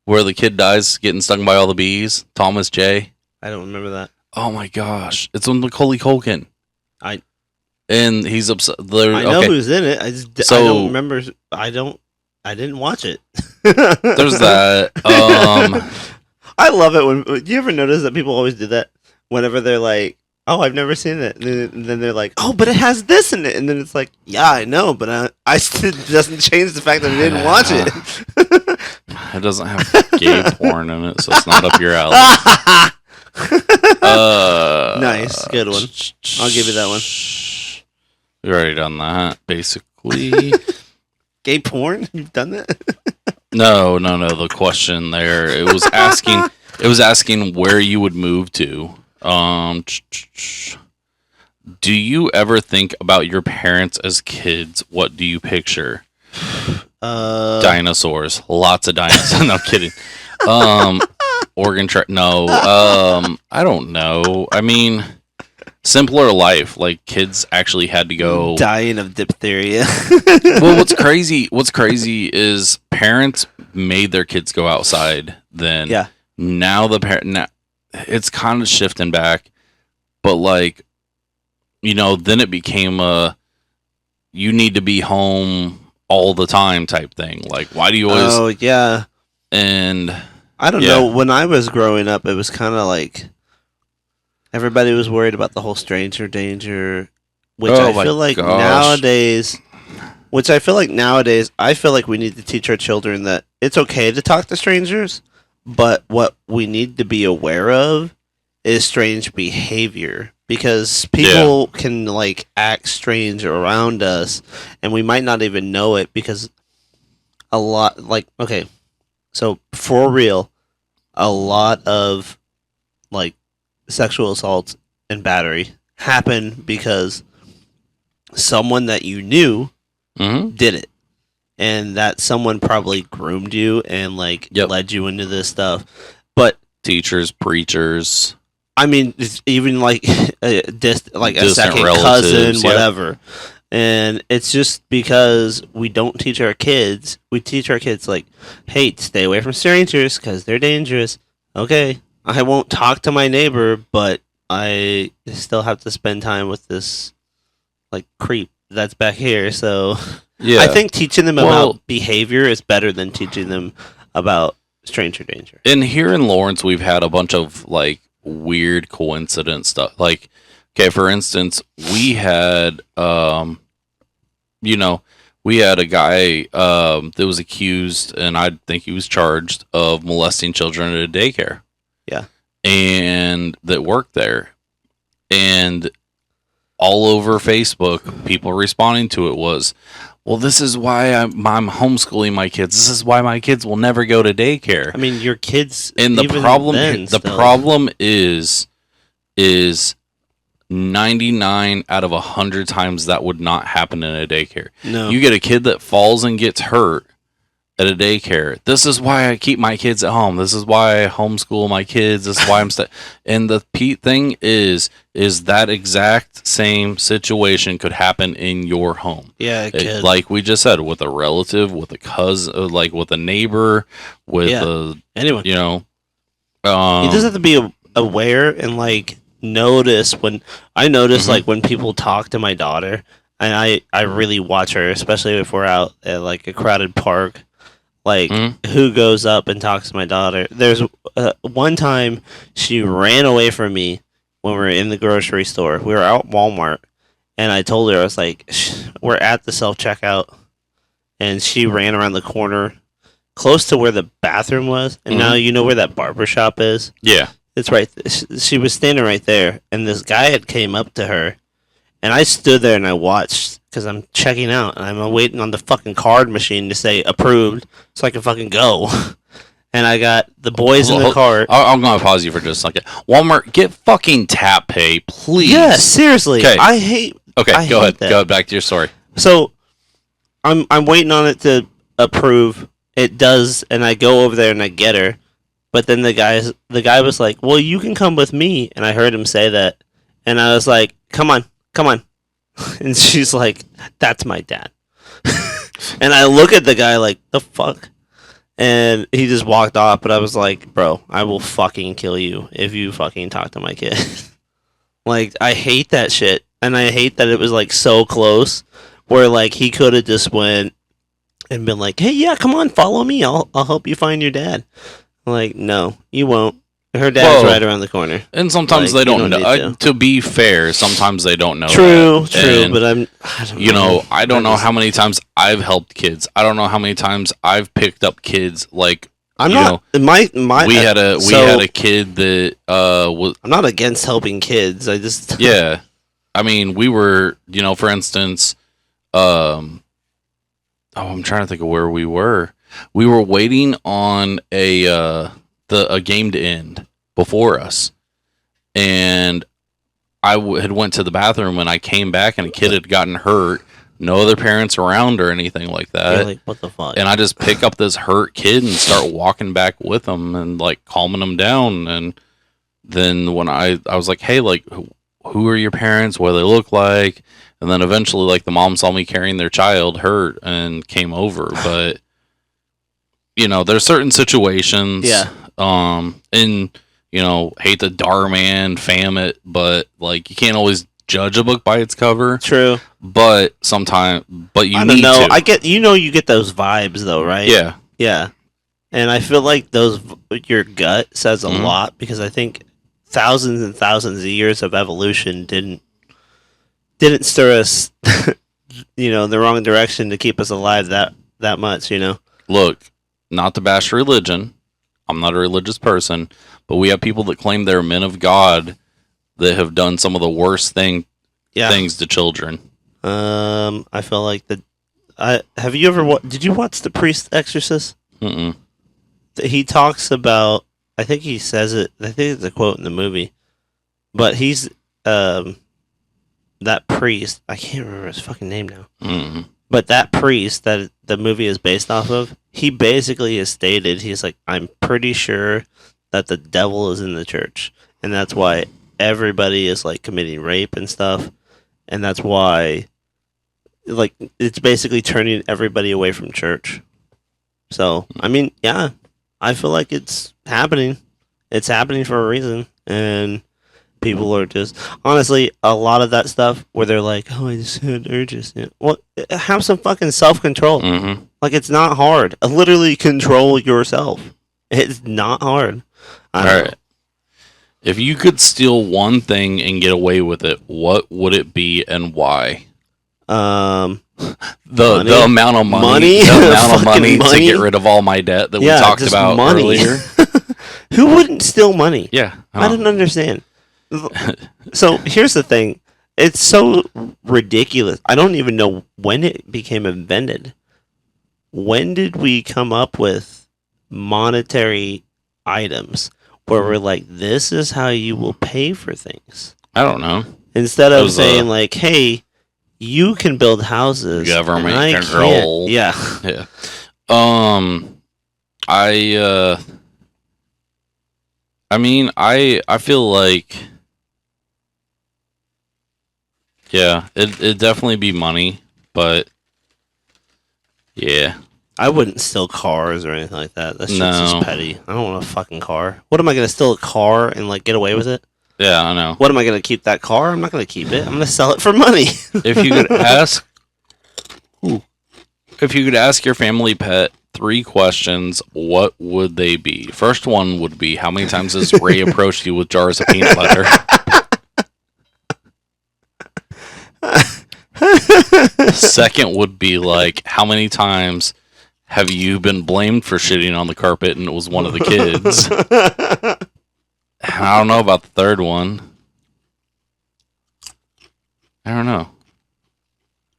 Where the kid dies getting stung by all the bees. Thomas J. I don't remember that. Oh my gosh. It's on Macaulay Culkin. And he's upset. I know who's in it. I don't remember. I didn't watch it. There's that. I love it when. Do you ever notice that people always do that? Whenever they're like, "Oh, I've never seen it," and then they're like, "Oh, but it has this in it," and then it's like, "Yeah, I know, but I still doesn't change the fact that I didn't watch it." It doesn't have gay porn in it, so it's not up your alley. Nice, good one. I'll give you that one. We've already done that, basically. Gay porn? You've done that? No. The question there, it was asking where you would move to. Do you ever think about your parents as kids? What do you picture? Dinosaurs. Lots of dinosaurs. No, I'm kidding. Organ track. No. I don't know. I mean, simpler life. Like, kids actually had to go dying of diphtheria. Well, what's crazy is parents made their kids go outside then. Yeah. Now it's kind of shifting back, but like, then it became you need to be home all the time type thing. Like, why do you always? Oh yeah. And I don't know. When I was growing up, it was kind of like everybody was worried about the whole stranger danger, which I feel like nowadays. I feel like we need to teach our children that it's okay to talk to strangers, but what we need to be aware of is strange behavior, because people can like act strange around us and we might not even know it, because so for real, a lot of like sexual assaults and battery happen because someone that you knew did it, and that someone probably groomed you and like led you into this stuff. But teachers, preachers, I mean, it's even like a second relatives, cousin, whatever. And it's just because we don't teach our kids. We teach our kids like, hey, stay away from strangers because they're dangerous. Okay, I won't talk to my neighbor, but I still have to spend time with this like creep that's back here. So I think teaching them about behavior is better than teaching them about stranger danger. And here in Lawrence, we've had a bunch of like weird coincidence stuff. Like, okay, for instance, we had we had a guy that was accused, and I think he was charged of molesting children at a daycare. Yeah. And that worked there. And all over Facebook, people responding to it was, well, this is why I'm homeschooling my kids. This is why my kids will never go to daycare. I mean, your kids. And the problem is 99 out of 100 times that would not happen in a daycare. No. You get a kid that falls and gets hurt at a daycare. This is why I keep my kids at home. This is why I homeschool my kids. This is why I'm and the thing is that exact same situation could happen in your home. Yeah, it could. Like we just said, with a relative, with a cousin, like with a neighbor, with anyone. You just have to be aware and like notice when I notice like when people talk to my daughter, and I really watch her, especially if we're out at like a crowded park. Like, who goes up and talks to my daughter? There's one time she ran away from me when we were in the grocery store. We were out at Walmart, and I told her, I was like, we're at the self-checkout. And she ran around the corner close to where the bathroom was. And now you know where that barber shop is? Yeah. It's right. She was standing right there, and this guy had came up to her. And I stood there and I watched because I'm checking out and I'm waiting on the fucking card machine to say approved so I can fucking go. And I got the boys in the car. I'm going to pause you for just a second. Walmart, get fucking tap pay, please. Yeah, seriously. Okay. I hate. Okay, I go hate ahead. that. Go back to your story. So I'm waiting on it to approve. It does, and I go over there and I get her. But then the guy was like, "Well, you can come with me," and I heard him say that, and I was like, "Come on, come on," and she's like, "That's my dad," and I look at the guy like, "The fuck," and he just walked off. But I was like, "Bro, I will fucking kill you if you fucking talk to my kid." Like, I hate that shit, and I hate that it was like so close, where like he could have just went and been like, "Hey, yeah, come on, follow me. I'll help you find your dad." I'm like, no, you won't. Her dad's right around the corner. And sometimes they don't know. To be fair, sometimes they don't know. True, but I don't know how many times I've helped kids. I don't know how many times I've picked up kids. Like, we had a kid that was. I'm not against helping kids. I just yeah. I mean, we were, for instance, I'm trying to think of where we were. We were waiting on a game to end before us, and I had went to the bathroom and I came back and a kid had gotten hurt. No other parents around or anything like that. You're like, what the fuck? And I just pick up this hurt kid and start walking back with him and like calming him down. And then when I was like, hey, like, who are your parents? What do they look like? And then eventually, like, the mom saw me carrying their child hurt and came over. But there's certain situations. Yeah. And hate the Darman, fam it, but like you can't always judge a book by its cover. True. But sometimes, I don't know. I get, you get those vibes though, right? Yeah. Yeah. And I feel like your gut says a lot, because I think thousands and thousands of years of evolution didn't stir us, the wrong direction to keep us alive that much, Look, not to bash religion. I'm not a religious person, but we have people that claim they're men of God that have done some of the worst things to children. I feel like have you ever did you watch The Priest Exorcist? Mm-mm. He talks about, I think he says it, I think it's a quote in the movie, but he's that priest, I can't remember his fucking name now. Mm-hmm. But that priest that the movie is based off of, he basically has stated, he's like, I'm pretty sure that the devil is in the church. And that's why everybody is like committing rape and stuff. And that's why, like, it's basically turning everybody away from church. So, I mean, yeah, I feel like it's happening. It's happening for a reason. And people are just, honestly, a lot of that stuff where they're like, oh, I just had urges. Yeah. Well, have some fucking self-control. Mm-hmm. Like, it's not hard. Literally control yourself. It's not hard. All right. If you could steal one thing and get away with it, what would it be and why? The amount of money, to get rid of all my debt that we talked about earlier. Who wouldn't steal money? Yeah. I don't understand. So here's the thing. It's so ridiculous. I don't even know when it became invented. When did we come up with monetary items where we're like, this is how you will pay for things? I don't know. Instead of saying like, hey, you can build houses. Government control. Yeah. Yeah. I feel like, yeah, it'd definitely be money, but yeah. I wouldn't steal cars or anything like that. That's just petty. I don't want a fucking car. What am I going to steal a car and like get away with it? Yeah, I know. What am I going to keep that car? I'm not going to keep it. I'm going to sell it for money. If you could ask your family pet 3 questions, what would they be? First one would be, how many times has Ray approached you with jars of peanut butter? Second would be like, how many times have you been blamed for shitting on the carpet and it was one of the kids? I don't know about the third one. I don't know.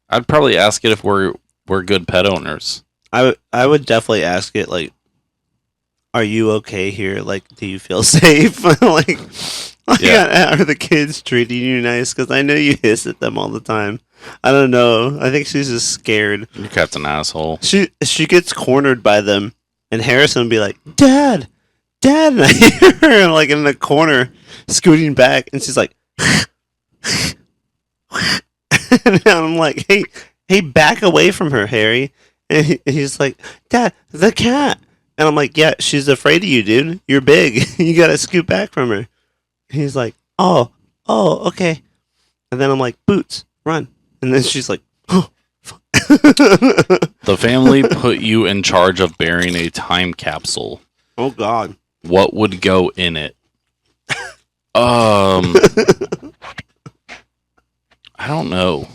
I'd probably ask it if we're good pet owners. I would definitely ask it, like, are you okay here? Like, do you feel safe? Like, are the kids treating you nice? Because I know you hiss at them all the time. I don't know. I think she's just scared. Your cat's an asshole. She gets cornered by them, and Harrison would be like, "Dad, Dad," and I hear her like in the corner scooting back, and she's like, and I'm like, "Hey, back away from her, Harry." And he's like, "Dad, the cat," and I'm like, "Yeah, she's afraid of you, dude. You're big. You gotta scoot back from her." And he's like, "Oh, okay," and then I'm like, "Boots, run," and then she's like, "Oh." The family put you in charge of burying a time capsule. Oh God. What would go in it? I don't know.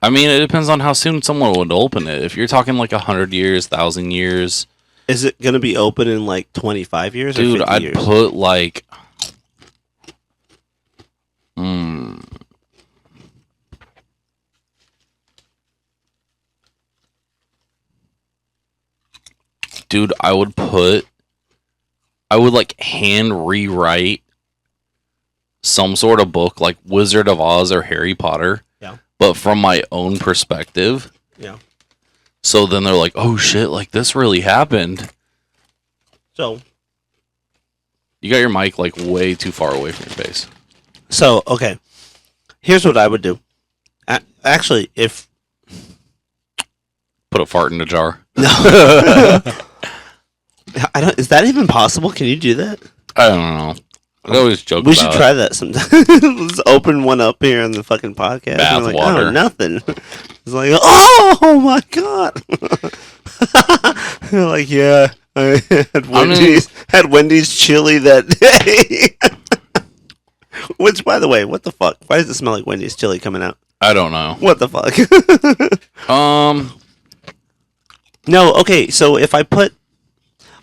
I mean, it depends on how soon someone would open it. If you're talking like 100 years, 1,000 years. Is it going to be open in like 25 years or Dude, 50 I'd years? put like... Dude, I would like hand rewrite some sort of book like Wizard of Oz or Harry Potter. Yeah. But from my own perspective. Yeah. So then they're like, oh shit, like this really happened. So. You got your mic like way too far away from your face. So, okay. Here's what I would do. Actually, if... Put a fart in a jar. No. Is that even possible? Can you do that? I don't know. I always joke We about should try that sometime. Let's open one up here on the fucking podcast. Bath like, water. Oh, nothing. It's like, oh my God. You're like, yeah, I had Wendy's chili that day. Which, by the way, what the fuck? Why does it smell like Wendy's chili coming out? I don't know. What the fuck? No, okay, so if I put...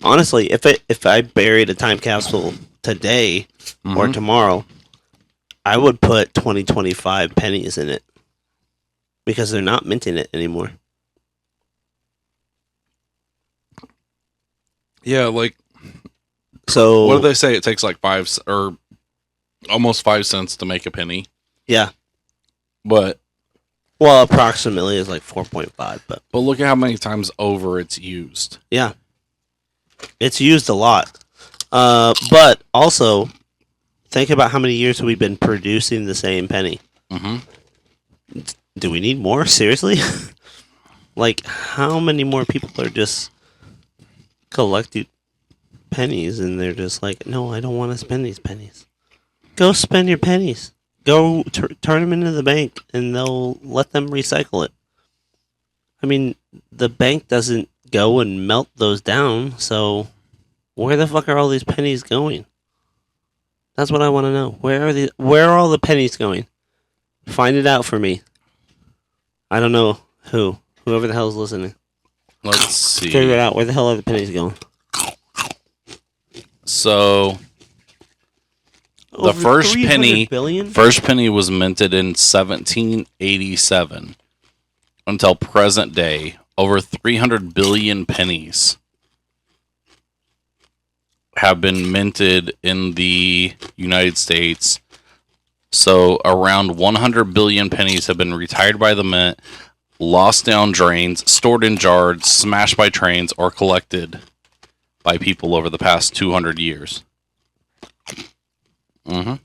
Honestly, if I buried a time capsule today or tomorrow, I would put 2025 pennies in it. Because they're not minting it anymore. Yeah, like... So... What do they say? It takes like almost 5 cents to make a penny. Yeah. But... Well, approximately is like 4.5, but... But look at how many times over it's used. Yeah. It's used a lot. But also, think about how many years we've been producing the same penny. Mm-hmm. Do we need more? Seriously? Like, how many more people are just collecting pennies and they're just like, no, I don't want to spend these pennies. Go spend your pennies. Go turn them into the bank and they'll let them recycle it. I mean, the bank doesn't go and melt those down, so where the fuck are all these pennies going? That's what I want to know. Where are all the pennies going? Find it out for me. I don't know whoever the hell's listening. Let's see. Figure it out. Where the hell are the pennies going? So the first penny was minted in 1787 until present day. Over 300 billion pennies have been minted in the United States. So around 100 billion pennies have been retired by the mint, lost down drains, stored in jars, smashed by trains, or collected by people over the past 200 years. Mm-hmm.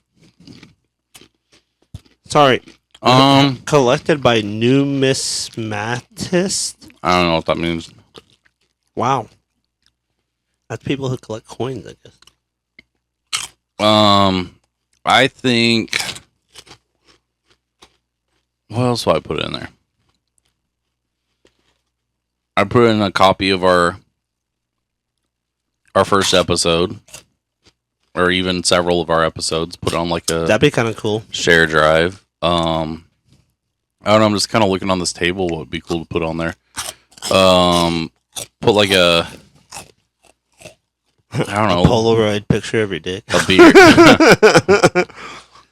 Sorry. Collected by numismatists? I don't know what that means. Wow. That's people who collect coins, I guess. I think... What else do I put in there? I put in a copy of our first episode. Or even several of our episodes. Put on like a... That'd be kind of cool. Share drive. I don't know, I'm just kind of looking on this table what would be cool to put on there. Put like a... I don't know. A Polaroid picture of your dick. A beard.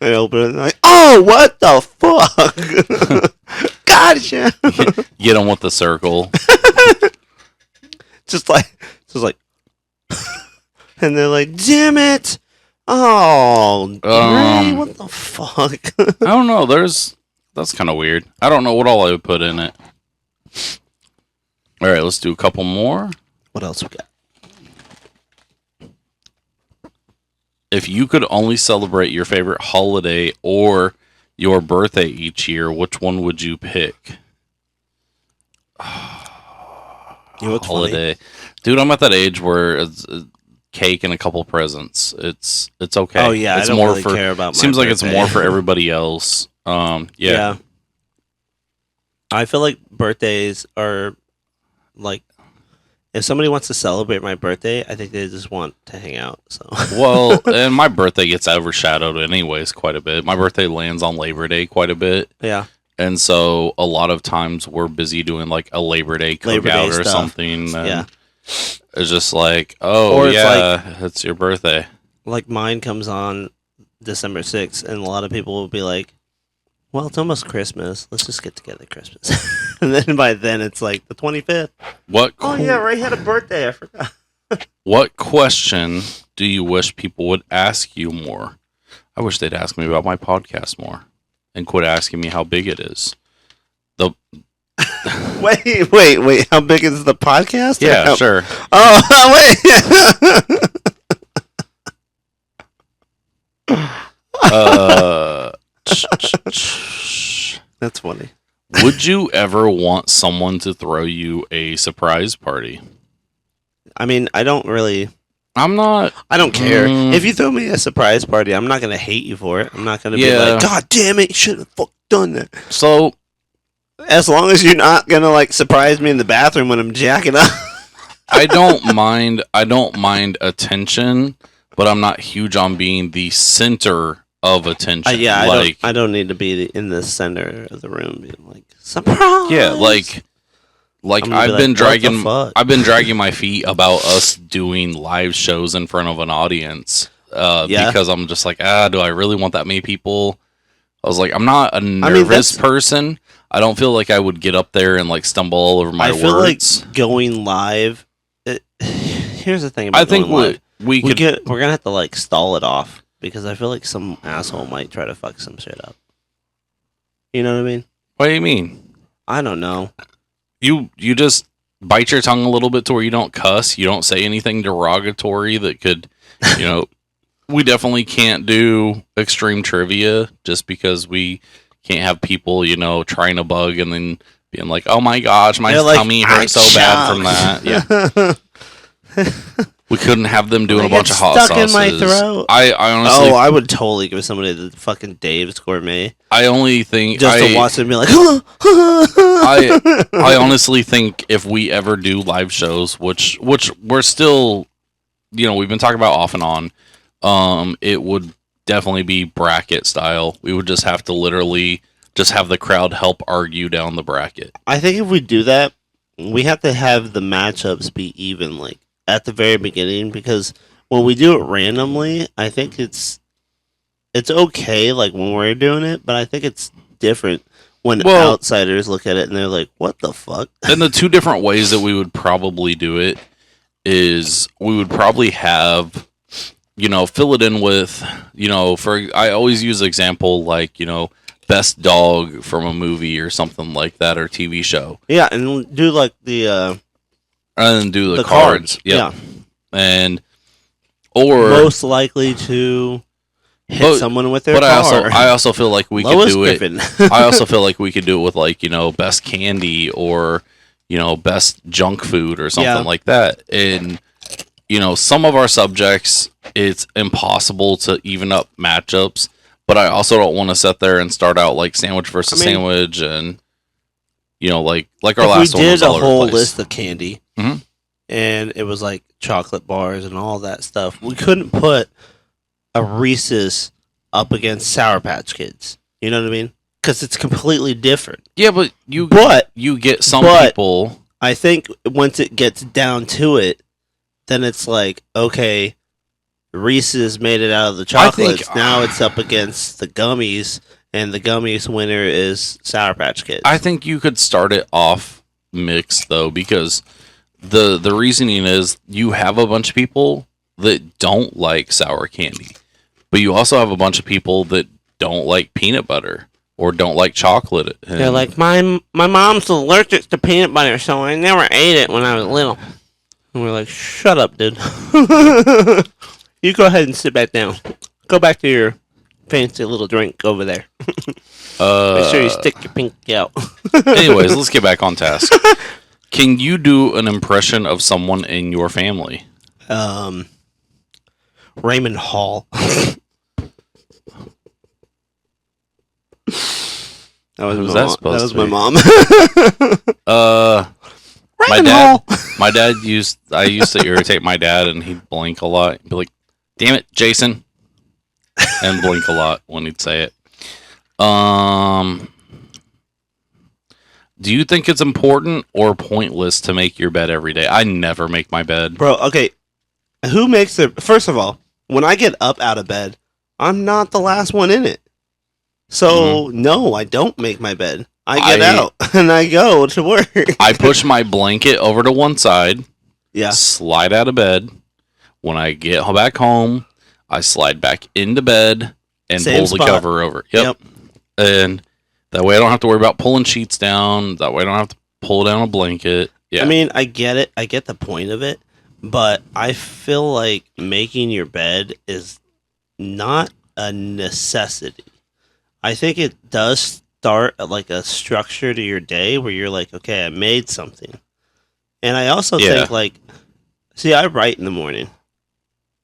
I open it and like, oh, what the fuck? Gotcha. Get them with the circle. just like, and they're like, damn it. Oh, really? What the fuck? I don't know. There's That's kind of weird. I don't know what all I would put in it. All right, let's do a couple more. What else we got? If you could only celebrate your favorite holiday or your birthday each year, which one would you pick? Holiday. Funny. Dude, I'm at that age where it's cake and a couple presents. It's okay. Oh yeah, it's I don't more really for, care about my seems birthday. Like it's more for everybody else. Yeah. I feel like birthdays are like, if somebody wants to celebrate my birthday, I think they just want to hang out. So well, and my birthday gets overshadowed anyways quite a bit. My birthday lands on Labor Day quite a bit. Yeah. And so a lot of times we're busy doing like a Labor Day cookout or something. And it's just like, oh, or it's your birthday. Like mine comes on December 6th, and a lot of people will be like, well, it's almost Christmas. Let's just get together Christmas. And then by then it's like the 25th. Oh, yeah, Ray had a birthday. I forgot. What question do you wish people would ask you more? I wish they'd ask me about my podcast more and quit asking me how big it is. Wait. How big is the podcast? Yeah, sure. Oh, wait. That's funny. Would you ever want someone to throw you a surprise party? I mean, I don't care. If you throw me a surprise party, I'm not going to hate you for it. I'm not going to be like, God damn it, you should have done that. So, as long as you're not going to like surprise me in the bathroom when I'm jacking up. I don't mind attention, but I'm not huge on being the center of attention. I don't need to be in the center of the room being like, surprise. Yeah, like I've been dragging my feet about us doing live shows in front of an audience because I'm just like, do I really want that many people? I was like, I'm not a nervous person. I don't feel like I would get up there and like stumble all over my words. I feel like going live. Here's the thing about going live. We're gonna have to like stall it off because I feel like some asshole might try to fuck some shit up. You know what I mean? What do you mean? I don't know. You just bite your tongue a little bit to where you don't cuss. You don't say anything derogatory that could, we definitely can't do extreme trivia just because we can't have people, trying to bug and then being like, oh my gosh, my tummy hurts so bad from that. Yeah. We couldn't have them doing a bunch of hot sauces. In my throat. I honestly... I would totally give somebody the fucking Dave's Gourmet. I only think... Just to watch them be like... I honestly think if we ever do live shows, which we're still... we've been talking about off and on, it would definitely be bracket style. We would just have to literally just have the crowd help argue down the bracket. I think if we do that, we have to have the matchups be even, like, at the very beginning, because when we do it randomly, I think it's okay, like, when we're doing it, but I think it's different when outsiders look at it and they're like, what the fuck? And the two different ways that we would probably do it is we would probably have... fill it in with, I always use example like, best dog from a movie or something like that or TV show. Yeah, and do like the and then do the cards. Yep. Yeah. And or most likely to hit someone with their car. I also feel like we could do it. I also feel like we could do it with like, best candy or, best junk food or something like that. And some of our subjects, it's impossible to even up matchups, but I also don't want to sit there and start out like sandwich versus sandwich and, like our last one was all over the place. We did a whole list of candy, and it was like chocolate bars and all that stuff. We couldn't put a Reese's up against Sour Patch Kids. You know what I mean? Because it's completely different. Yeah, but you get some people. I think once it gets down to it, then it's like, okay, Reese's made it out of the chocolates. Now it's up against the gummies, and the gummies winner is Sour Patch Kids. I think you could start it off mixed, though, because the reasoning is you have a bunch of people that don't like sour candy, but you also have a bunch of people that don't like peanut butter or don't like chocolate. And they're like, my mom's allergic to peanut butter, so I never ate it when I was little. And we're like, shut up, dude. You go ahead and sit back down. Go back to your fancy little drink over there. Make sure you stick your pinky out. Anyways, let's get back on task. Can you do an impression of someone in your family? Raymond Hall. Who's that supposed to be? That was my mom. My dad I used to irritate my dad, and he'd blink a lot. He'd be like, "Damn it, Jason," and blink a lot when he'd say it. Do you think it's important or pointless to make your bed every day? I never make my bed. Bro, okay. Who makes it? First of all, when I get up out of bed, I'm not the last one in it. So, no, I don't make my bed. I get out and I go to work. I push my blanket over to one side. Yeah. Slide out of bed. When I get back home, I slide back into bed and pull the cover over. Yep. And that way I don't have to worry about pulling sheets down. That way I don't have to pull down a blanket. Yeah. I mean, I get it. I get the point of it. But I feel like making your bed is not a necessity. I think it does start like a structure to your day where you're like, okay, I made something. And I also think like, see, I write in the morning.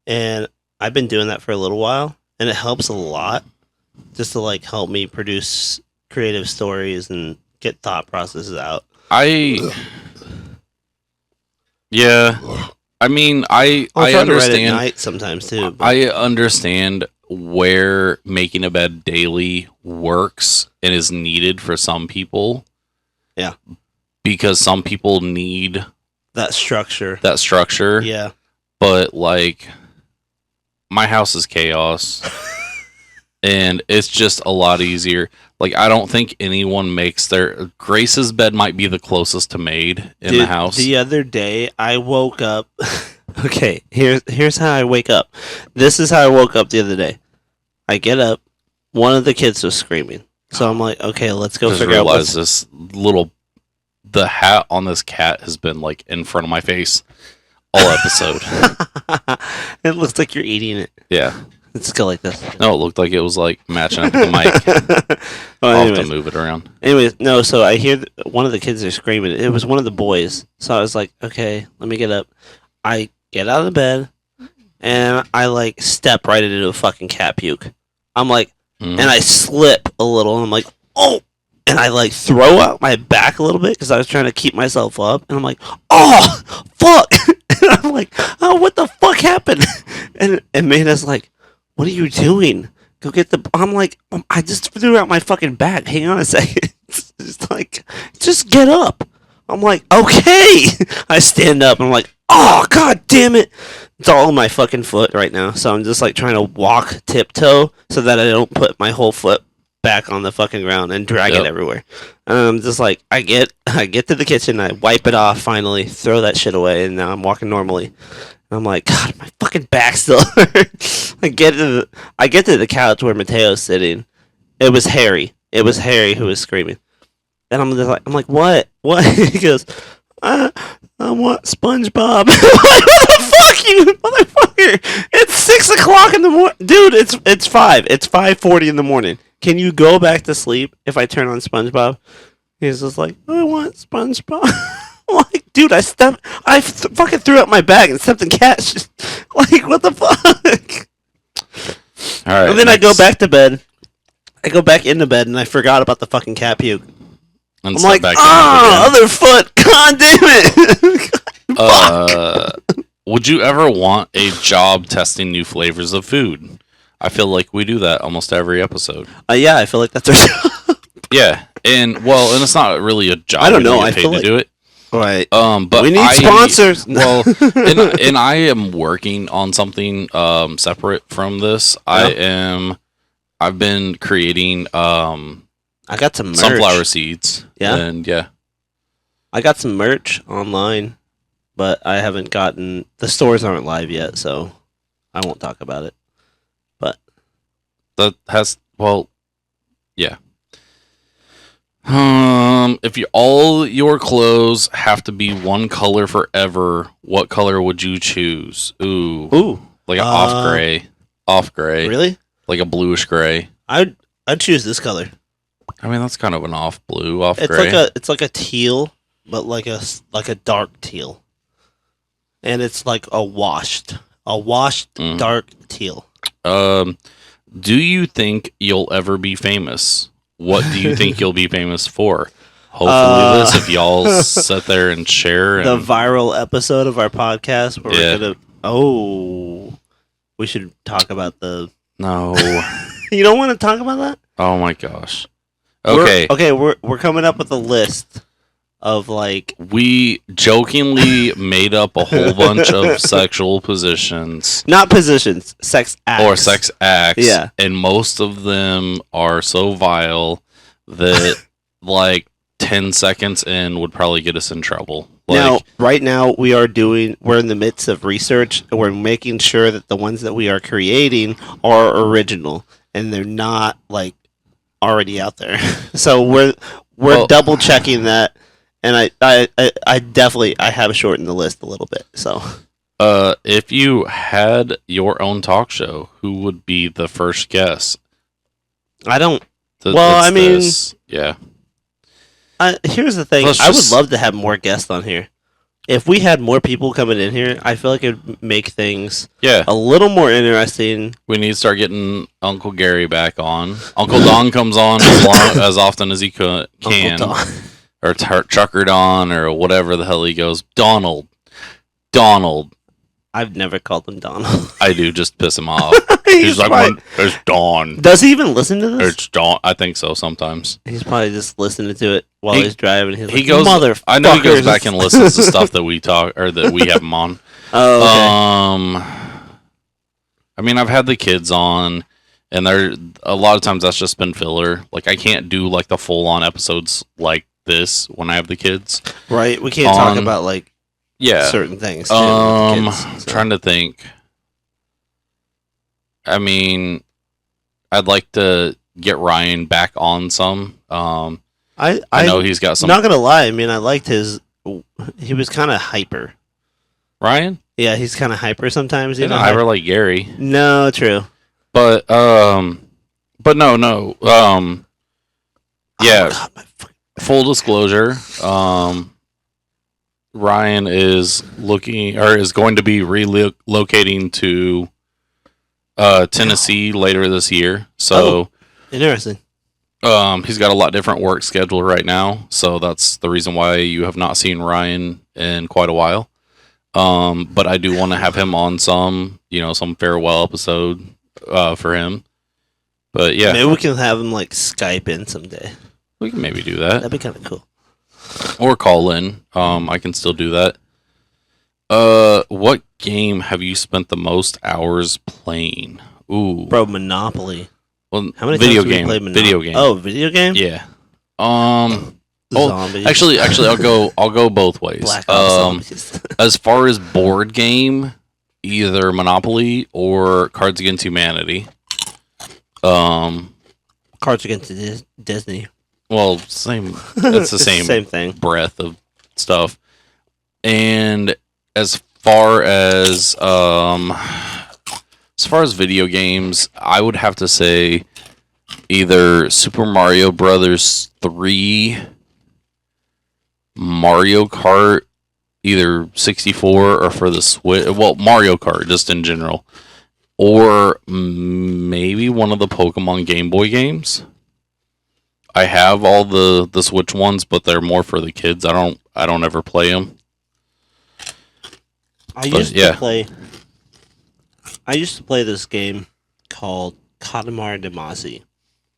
And I've been doing that for a little while. And it helps a lot just to like help me produce creative stories and get thought processes out. I mean, I understand. To write at night sometimes too. But. I understand where making a bed daily works and is needed for some people. Yeah. Because some people need that structure. Yeah. But like, my house is chaos. And it's just a lot easier. Like, I don't think anyone makes their... Grace's bed might be the closest to made in the house. The other day, I woke up... Okay, here's how I wake up. This is how I woke up the other day. I get up. One of the kids was screaming. So I'm like, okay, let's go figure out what's... this little... The hat on this cat has been, like, in front of my face all episode. It looks like you're eating it. Yeah. Let's go like this. No, it looked like it was like matching up with the mic. I'll have to move it around. Anyways, no, so I hear one of the kids are screaming. It was one of the boys. So I was like, okay, let me get up. I get out of the bed, and I like step right into a fucking cat puke. I'm like, and I slip a little, and I'm like, oh! And I like throw out my back a little bit because I was trying to keep myself up. And I'm like, oh, fuck! And I'm like, oh, what the fuck happened? And Amanda's like, what are you doing? Go get the... I'm like, I just threw out my fucking back. Hang on a second. It's like, just get up. I'm like, okay. I stand up. I'm like, oh, god damn it. It's all on my fucking foot right now. So I'm just like trying to walk tiptoe so that I don't put my whole foot back on the fucking ground and drag it everywhere. And I'm just like, I get to the kitchen. I wipe it off finally. Throw that shit away. And now I'm walking normally. I'm like, God, my fucking back still hurts. I get to the couch where Mateo's sitting. It was Harry. It was Harry who was screaming. And I'm like, what? What? He goes, I want SpongeBob. I'm like, what the fuck, you motherfucker? It's 6 o'clock in the morning, dude. It's 5. It's 5:40 in the morning. Can you go back to sleep if I turn on SpongeBob? He's just like, I want SpongeBob. I'm like, dude, I fucking threw out my bag and stepped in cat. Like, what the fuck? All right. And then I go back to bed. I go back into bed and I forgot about the fucking cat puke. And I'm like, other foot. God damn it. Would you ever want a job testing new flavors of food? I feel like we do that almost every episode. Yeah, I feel like that's our job. Yeah, and it's not really a job. I don't know. I feel to do it. Right. But we need sponsors. Well, and I am working on something separate from this. Yeah. I've been creating I got some merch. Sunflower seeds. Yeah. And yeah. I got some merch online, but I haven't gotten the stores aren't live yet, so I won't talk about it. But that has yeah. If all your clothes have to be one color forever, what color would you choose? Ooh. Like an off gray. Really? Like a bluish gray. I'd choose this color. I mean, that's kind of an off blue, off It's gray. it's like a teal, but like a dark teal. And it's like a washed dark teal. Do you think you'll ever be famous? What do you think you'll be famous for? Hopefully this, if y'all sit there and share. The viral episode of our podcast where we're going to... we should talk about the... No. You don't want to talk about that? Oh my gosh. Okay. We're coming up with a list of like... We jokingly made up a whole bunch of sexual positions. Not positions, sex acts. Or sex acts. Yeah. And most of them are so vile that like 10 seconds in would probably get us in trouble. Now, right now, we're in the midst of research, and we're making sure that the ones that we are creating are original, and they're not, like, already out there. So we're double checking that, and I definitely have shortened the list a little bit, so. If you had your own talk show, who would be the first guest? I don't... Yeah. Here's the thing. I would love to have more guests on here. If we had more people coming in here, I feel like it would make things a little more interesting. We need to start getting Uncle Gary back on. Uncle Don comes on as often as he can. Or Chucker Don or whatever the hell he goes. Donald. I've never called him Donald. I do, just piss him off. He's like, there's Dawn. Does he even listen to this? It's Dawn. I think so sometimes. He's probably just listening to it while he's driving. He goes, I know he goes back and listens to stuff that we talk, or that we have him on. Oh, okay. I mean, I've had the kids on, and a lot of times that's just been filler. Like, I can't do, like, the full-on episodes like this when I have the kids. Right, we can't talk about, like, certain things. Trying to think. I mean, I'd like to get Ryan back on some. I know he's got some. Not gonna lie, I mean, I liked his. He was kind of hyper. Ryan? Yeah, he's kind of hyper sometimes. He's not hyper like Gary. No, true. But no. Yeah. God, full disclosure. Ryan is going to be relocating to Tennessee later this year. So interesting. He's got a lot different work schedule right now, so that's the reason why you have not seen Ryan in quite a while. But I do want to have him on some farewell episode for him. But yeah, maybe we can have him like Skype in someday. We can maybe do that. That'd be kind of cool. Or call in. I can still do that. What game have you spent the most hours playing? Ooh, bro, Monopoly. Well, how many video times game? Have we played Video game. Oh, video game. Yeah. Zombies. Actually, I'll go both ways. Black Ops Zombies. As far as board game, either Monopoly or Cards Against Humanity. Cards Against Disney. Well, same. It's the same. Same thing. Breadth of stuff. And as far as video games, I would have to say either Super Mario Brothers 3, Mario Kart, either 64 or for the Switch. Well, Mario Kart just in general, or maybe one of the Pokemon Game Boy games. I have all the Switch ones, but they're more for the kids. I don't ever play them. I used to play this game called Katamari Damacy.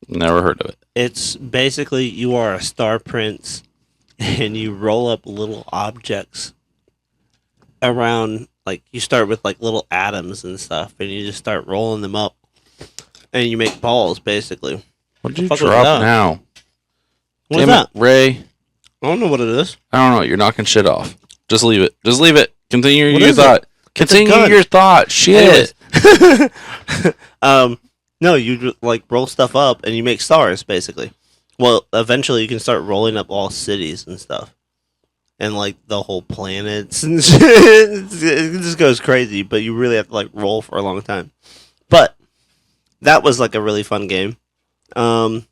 Never heard of it. It's basically you are a star prince and you roll up little objects around, like you start with like little atoms and stuff and you just start rolling them up and you make balls basically. What'd you drop now? What's that? Ray. I don't know what it is. I don't know. You're knocking shit off. Just leave it. Just leave it. Continue your thought. Continue your thought. Shit. No, you like roll stuff up and you make stars basically. Well, eventually you can start rolling up all cities and stuff. And, like, the whole planets and shit. It just goes crazy, but you really have to, like, roll for a long time. But that was, like, a really fun game. I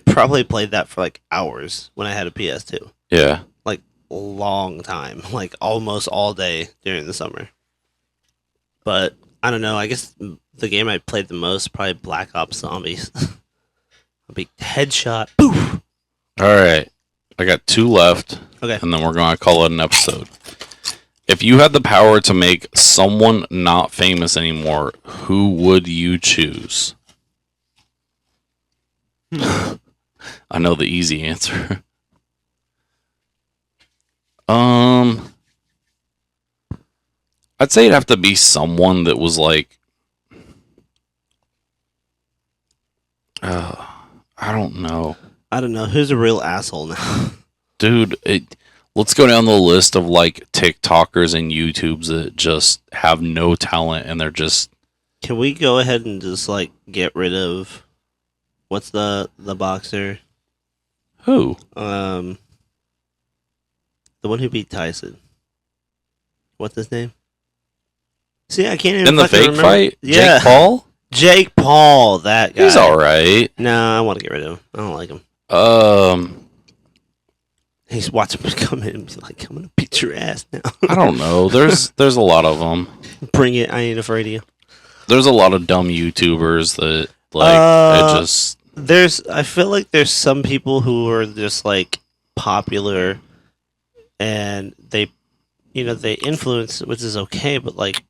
probably played that for, like, hours when I had a PS2. Yeah. Like, a long time. Like, almost all day during the summer. But, I don't know. I guess the game I played the most probably Black Ops Zombies. A big headshot. Poof! Alright. I got 2 left. Okay. And then we're going to call it an episode. If you had the power to make someone not famous anymore, who would you choose? I know the easy answer. I'd say it'd have to be someone that was like, I don't know. I don't know. Who's a real asshole now? Dude, let's go down the list of like TikTokers and YouTubes that just have no talent and they're just. Can we go ahead and just like get rid of what's the boxer? Who? The one who beat Tyson. What's his name? See, I can't even. In the fake remember. fight? Yeah. Jake Paul? Jake Paul, that guy. He's alright. No, I want to get rid of him. I don't like him. He's watching him come in and be like, I'm gonna beat your ass now. I don't know. There's a lot of them. Bring it. I ain't afraid of you. There's a lot of dumb YouTubers that like it just. I feel like there's some people who are just like popular, and they influence, which is okay, but like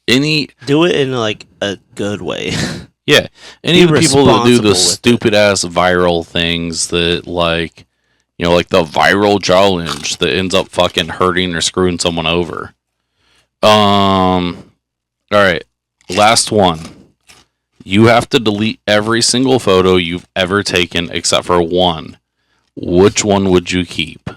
do it in like a good way. Yeah, any of the people that do the stupid ass viral things that like. You know, like the viral challenge that ends up fucking hurting or screwing someone over. All right, last one. You have to delete every single photo you've ever taken except for one. Which one would you keep?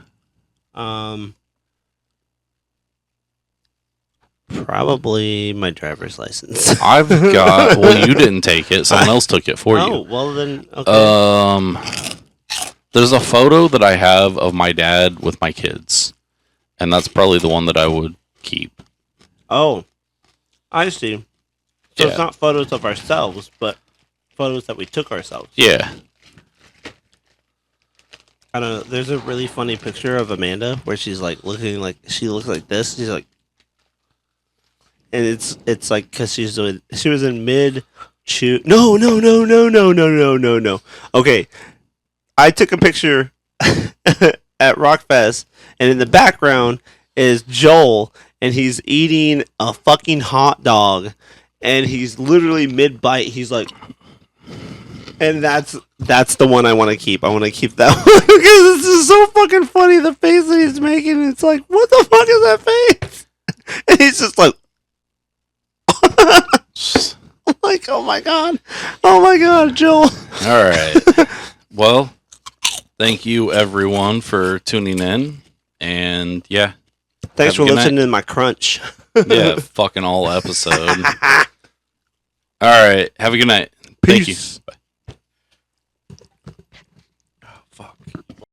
Probably my driver's license. I've got. Well, you didn't take it. Someone else took it for you. Oh, well then. Okay. There's a photo that I have of my dad with my kids, and that's probably the one that I would keep. Oh, I see. So yeah. It's not photos of ourselves, but photos that we took ourselves. Yeah. I don't know. There's a really funny picture of Amanda where she's like looking like she looks like this. She's like, and it's like because she was in mid chew. No. Okay. I took a picture at Rockfest, and in the background is Joel, and he's eating a fucking hot dog, and he's literally mid-bite. He's like, and that's the one I want to keep. I want to keep that one because this is so fucking funny. The face that he's making, it's like, what the fuck is that face? And he's just like, I'm like, oh my god, Joel. All right. Well. Thank you, everyone, for tuning in. And, yeah. Thanks for listening to my crunch. Yeah, fucking all episode. All right. Have a good night. Peace. Thank you. Bye.